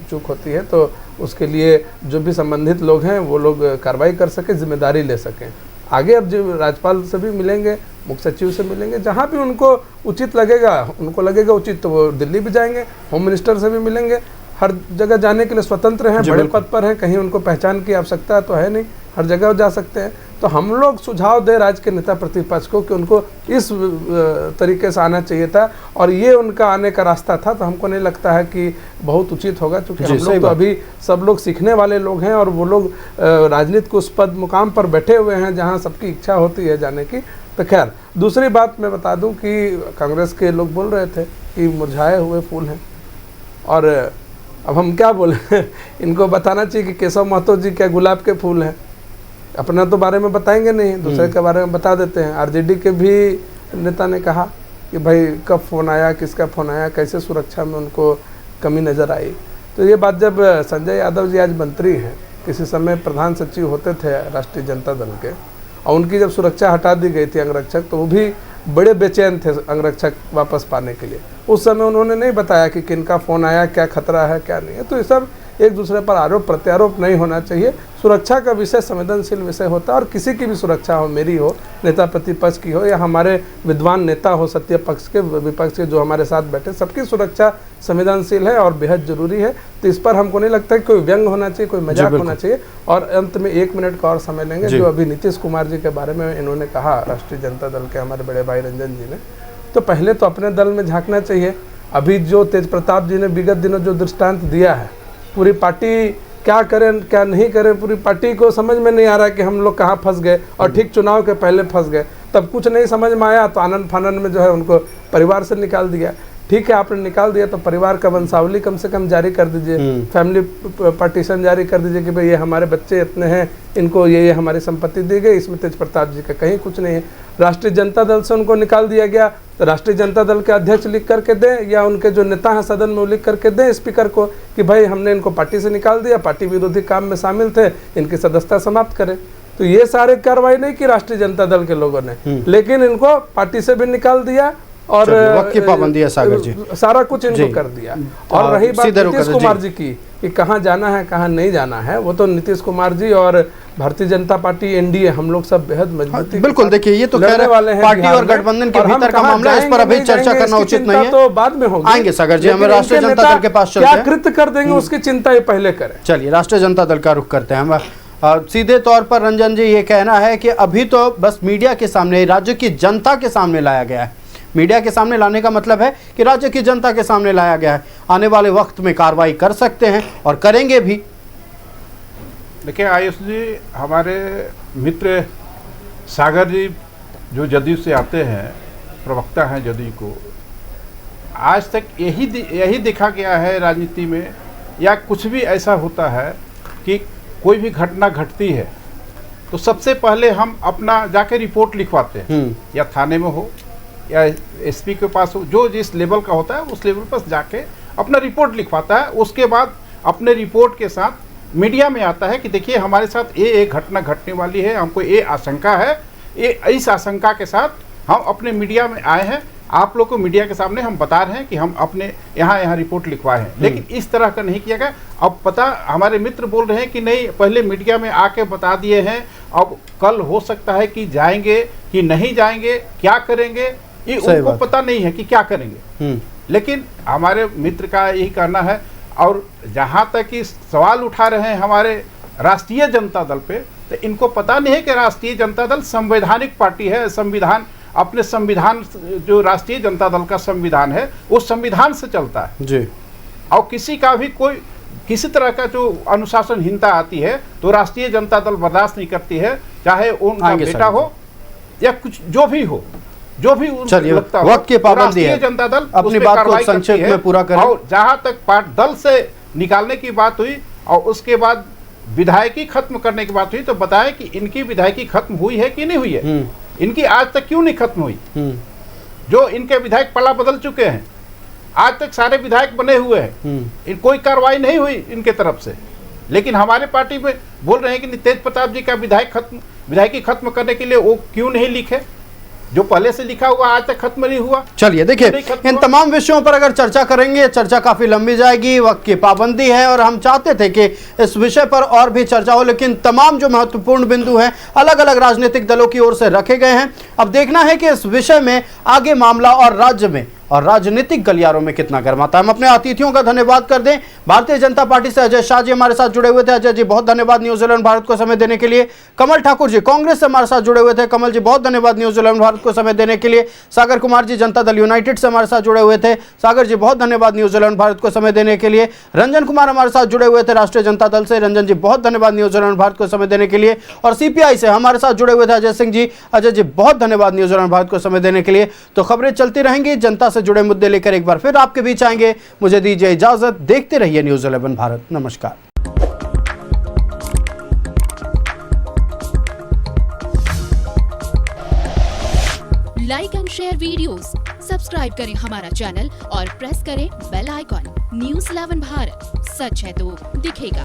चूक होती है तो उसके लिए जो भी संबंधित लोग हैं वो लोग कार्रवाई कर सकें, जिम्मेदारी ले सकें। आगे अब जो राज्यपाल से भी मिलेंगे, मुख्य सचिव से मिलेंगे, जहाँ भी उनको उचित लगेगा, उनको लगेगा उचित, तो वो दिल्ली भी जाएंगे, होम मिनिस्टर से भी मिलेंगे। हर जगह जाने के लिए स्वतंत्र हैं, बड़े पद पर हैं, कहीं उनको पहचान की आवश्यकता तो है नहीं, हर जगह जा सकते हैं। तो हम लोग सुझाव दे राज्य के नेता प्रतिपक्ष को कि उनको इस तरीके से आना चाहिए था, और ये उनका आने का रास्ता था। तो हमको नहीं लगता है कि बहुत उचित होगा, क्योंकि हम लोग तो अभी सब लोग सीखने वाले लोग हैं, और वो लोग राजनीति को उस पद मुकाम पर बैठे हुए हैं जहाँ सबकी इच्छा होती है जाने की। तो खैर, दूसरी बात मैं बता दूं कि कांग्रेस के लोग बोल रहे थे कि मुरझाए हुए फूल हैं, और अब हम क्या बोले इनको बताना चाहिए कि केशव महतो जी क्या गुलाब के फूल हैं। अपना तो बारे में बताएंगे नहीं, दूसरे के बारे में बता देते हैं। आरजेडी के भी नेता ने कहा कि भाई कब फ़ोन आया, किसका फ़ोन आया, कैसे सुरक्षा में उनको कमी नज़र आई। तो ये बात जब संजय यादव जी आज मंत्री हैं, किसी समय प्रधान सचिव होते थे राष्ट्रीय जनता दल के, और उनकी जब सुरक्षा हटा दी गई थी अंगरक्षक, तो वो भी बड़े बेचैन थे अंगरक्षक वापस पाने के लिए। उस समय उन्होंने नहीं बताया कि किनका फ़ोन आया, क्या खतरा है क्या नहीं है। तो ये सब एक दूसरे पर आरोप प्रत्यारोप नहीं होना चाहिए। सुरक्षा का विषय संवेदनशील विषय होता है और किसी की भी सुरक्षा हो, मेरी हो, नेता प्रतिपक्ष की हो या हमारे विद्वान नेता हो, सत्य पक्ष के विपक्ष के जो हमारे साथ बैठे, सबकी सुरक्षा संवेदनशील है और बेहद जरूरी है। तो इस पर हमको नहीं लगता कि कोई व्यंग होना चाहिए, कोई मजाक होना चाहिए। और अंत में 1 मिनट का और समय लेंगे, जो अभी नीतीश कुमार जी के बारे में इन्होंने कहा, राष्ट्रीय जनता दल के हमारे बड़े भाई रंजन जी ने, तो पहले तो अपने दल में झांकना चाहिए। अभी जो तेज प्रताप जी ने विगत दिनों जो दृष्टांत दिया है, पूरी पार्टी क्या करें क्या नहीं करें, पूरी पार्टी को समझ में नहीं आ रहा कि हम लोग कहाँ फंस गए और ठीक चुनाव के पहले फंस गए। तब कुछ नहीं समझ में आया तो आनंद फानंद में जो है उनको परिवार से निकाल दिया। ठीक है, आपने निकाल दिया तो परिवार का वंशावली कम से कम जारी कर दीजिए, फैमिली पार्टीशन जारी कर दीजिए कि भाई ये हमारे बच्चे इतने हैं, इनको ये हमारी संपत्ति दी गई, इसमें तेज प्रताप जी का कहीं कुछ नहीं है। राष्ट्रीय जनता दल से उनको निकाल दिया गया तो राष्ट्रीय जनता दल के अध्यक्ष लिख करके दें या उनके जो नेता हैं सदन में वो लिख करके दें स्पीकर को कि भाई हमने इनको पार्टी से निकाल दिया, पार्टी विरोधी काम में शामिल थे, इनकी सदस्यता समाप्त करें। तो ये सारे कार्रवाई नहीं की राष्ट्रीय जनता दल के लोगों ने, लेकिन इनको पार्टी से भी निकाल दिया और वक्त की पाबंदी है सागर जी, सारा कुछ इनको कर दिया। और रही बात नीतीश कुमार जी की कि कहाँ जाना है कहाँ नहीं जाना है, वो तो नीतीश कुमार जी और भारतीय जनता पार्टी एनडीए हम लोग सब बेहद मजबूती बिल्कुल। देखिए ये तो खैर पार्टी और गठबंधन के भीतर का मामला है, इस पर अभी चर्चा करना उचित नहीं है, तो बाद में होगी। आएंगे सागर जी, हमें राष्ट्रीय जनता दल के पास चलते हैं, क्या कृत्य कर देंगे उसकी चिंता ये पहले करें। चलिए राष्ट्रीय जनता दल का रुख करते हैं हम। सीधे तौर पर रंजन जी ये कहना है कि अभी तो बस मीडिया के सामने, राज्य की जनता के सामने लाया गया है। मीडिया के सामने लाने का मतलब है कि राज्य की जनता के सामने लाया गया है, आने वाले वक्त में कार्रवाई कर सकते हैं और करेंगे भी। देखिए आयुष जी, हमारे मित्र सागर जी जो जदयू से आते हैं, प्रवक्ता हैं जदयू को, आज तक यही देखा गया है राजनीति में या कुछ भी ऐसा होता है कि कोई भी घटना घटती है तो सबसे पहले हम अपना जाके रिपोर्ट लिखवाते हैं, या थाने में हो या एसपी के पास हो, जो जिस लेवल का होता है उस लेवल पर जाके अपना रिपोर्ट लिखवाता है। उसके बाद अपने रिपोर्ट के साथ मीडिया में आता है कि देखिए हमारे साथ ये एक घटना घटने वाली है, हमको ये आशंका है, ये इस आशंका के साथ हम अपने मीडिया में आए हैं, आप लोग को मीडिया के सामने हम बता रहे हैं कि हम अपने यहाँ रिपोर्ट लिखवाए हैं। लेकिन इस तरह का नहीं किया गया। अब पता हमारे मित्र बोल रहे हैं कि नहीं, पहले मीडिया में आके बता दिए हैं, अब कल हो सकता है कि जाएंगे कि नहीं जाएंगे, क्या करेंगे ये उनको पता नहीं है कि क्या करेंगे। लेकिन हमारे मित्र का यही कहना है, और जहाँ तक कि सवाल उठा रहे हैं हमारे राष्ट्रीय जनता दल पे, तो इनको पता नहीं है कि राष्ट्रीय जनता दल संवैधानिक पार्टी है, संविधान अपने संविधान, जो राष्ट्रीय जनता दल का संविधान है उस संविधान से चलता है जी। और किसी का भी कोई किसी तरह का जो अनुशासनहीनता आती है तो राष्ट्रीय जनता दल बर्दाश्त नहीं करती है, चाहे उनका बेटा हो या कुछ जो भी हो, जो भी लगता हो। वक्त की पाबंदी है, जनता दल अपनी बात को संक्षेप में पूरा करें। और जहां तक दल से निकालने की बात हुई और उसके बाद विधायकी खत्म करने की बात हुई, तो बताएं कि इनकी विधायकी खत्म हुई है कि नहीं हुई है, इनकी आज तक क्यों नहीं खत्म हुई। जो इनके विधायक पला बदल चुके हैं, आज तक सारे विधायक बने हुए हैं, कोई कार्रवाई नहीं हुई इनके तरफ से। लेकिन हमारे पार्टी में बोल रहे हैं कि तेज प्रताप जी का विधायकी खत्म करने के लिए वो क्यों नहीं लिखे, जो पहले से लिखा हुआ आज तक खत्म नहीं हुआ। चलिए देखिए, इन तमाम विषयों पर अगर चर्चा करेंगे, चर्चा काफी लंबी जाएगी, वक्त की पाबंदी है और हम चाहते थे कि इस विषय पर और भी चर्चा हो, लेकिन तमाम जो महत्वपूर्ण बिंदु हैं अलग अलग राजनीतिक दलों की ओर से रखे गए हैं। अब देखना है कि इस विषय में आगे मामला और राज्य में और राजनीतिक गलियारों में कितना गर्माता है। हम अपने अतिथियों का धन्यवाद कर दें। भारतीय जनता पार्टी से अजय शाह जी हमारे साथ जुड़े हुए थे, अजय जी बहुत धन्यवाद न्यूज 11 भारत को समय देने के लिए। कमल ठाकुर जी कांग्रेस से हमारे साथ जुड़े हुए थे, कमल जी बहुत धन्यवाद न्यूज 11 भारत को समय देने के लिए। सागर कुमार जी जनता दल यूनाइटेड से हमारे साथ जुड़े हुए थे, सागर जी बहुत धन्यवाद न्यूज 11 भारत को समय देने के लिए। रंजन कुमार हमारे साथ जुड़े हुए थे राष्ट्रीय जनता दल से, रंजन जी बहुत धन्यवाद न्यूज 11 भारत को समय देने के लिए। और सीपीआई से हमारे साथ जुड़े हुए थे अजय सिंह जी, अजय जी बहुत धन्यवाद न्यूज 11 भारत को समय देने के लिए। तो खबरें चलती रहेंगी, जनता से जुड़े मुद्दे लेकर एक बार फिर आपके बीच आएंगे। मुझे दीजिए इजाजत, देखते रहिए न्यूज 11 भारत। नमस्कार। Like and share videos, subscribe करें हमारा चैनल और प्रेस करें बेल आइकॉन। न्यूज 11 भारत, सच है तो दिखेगा।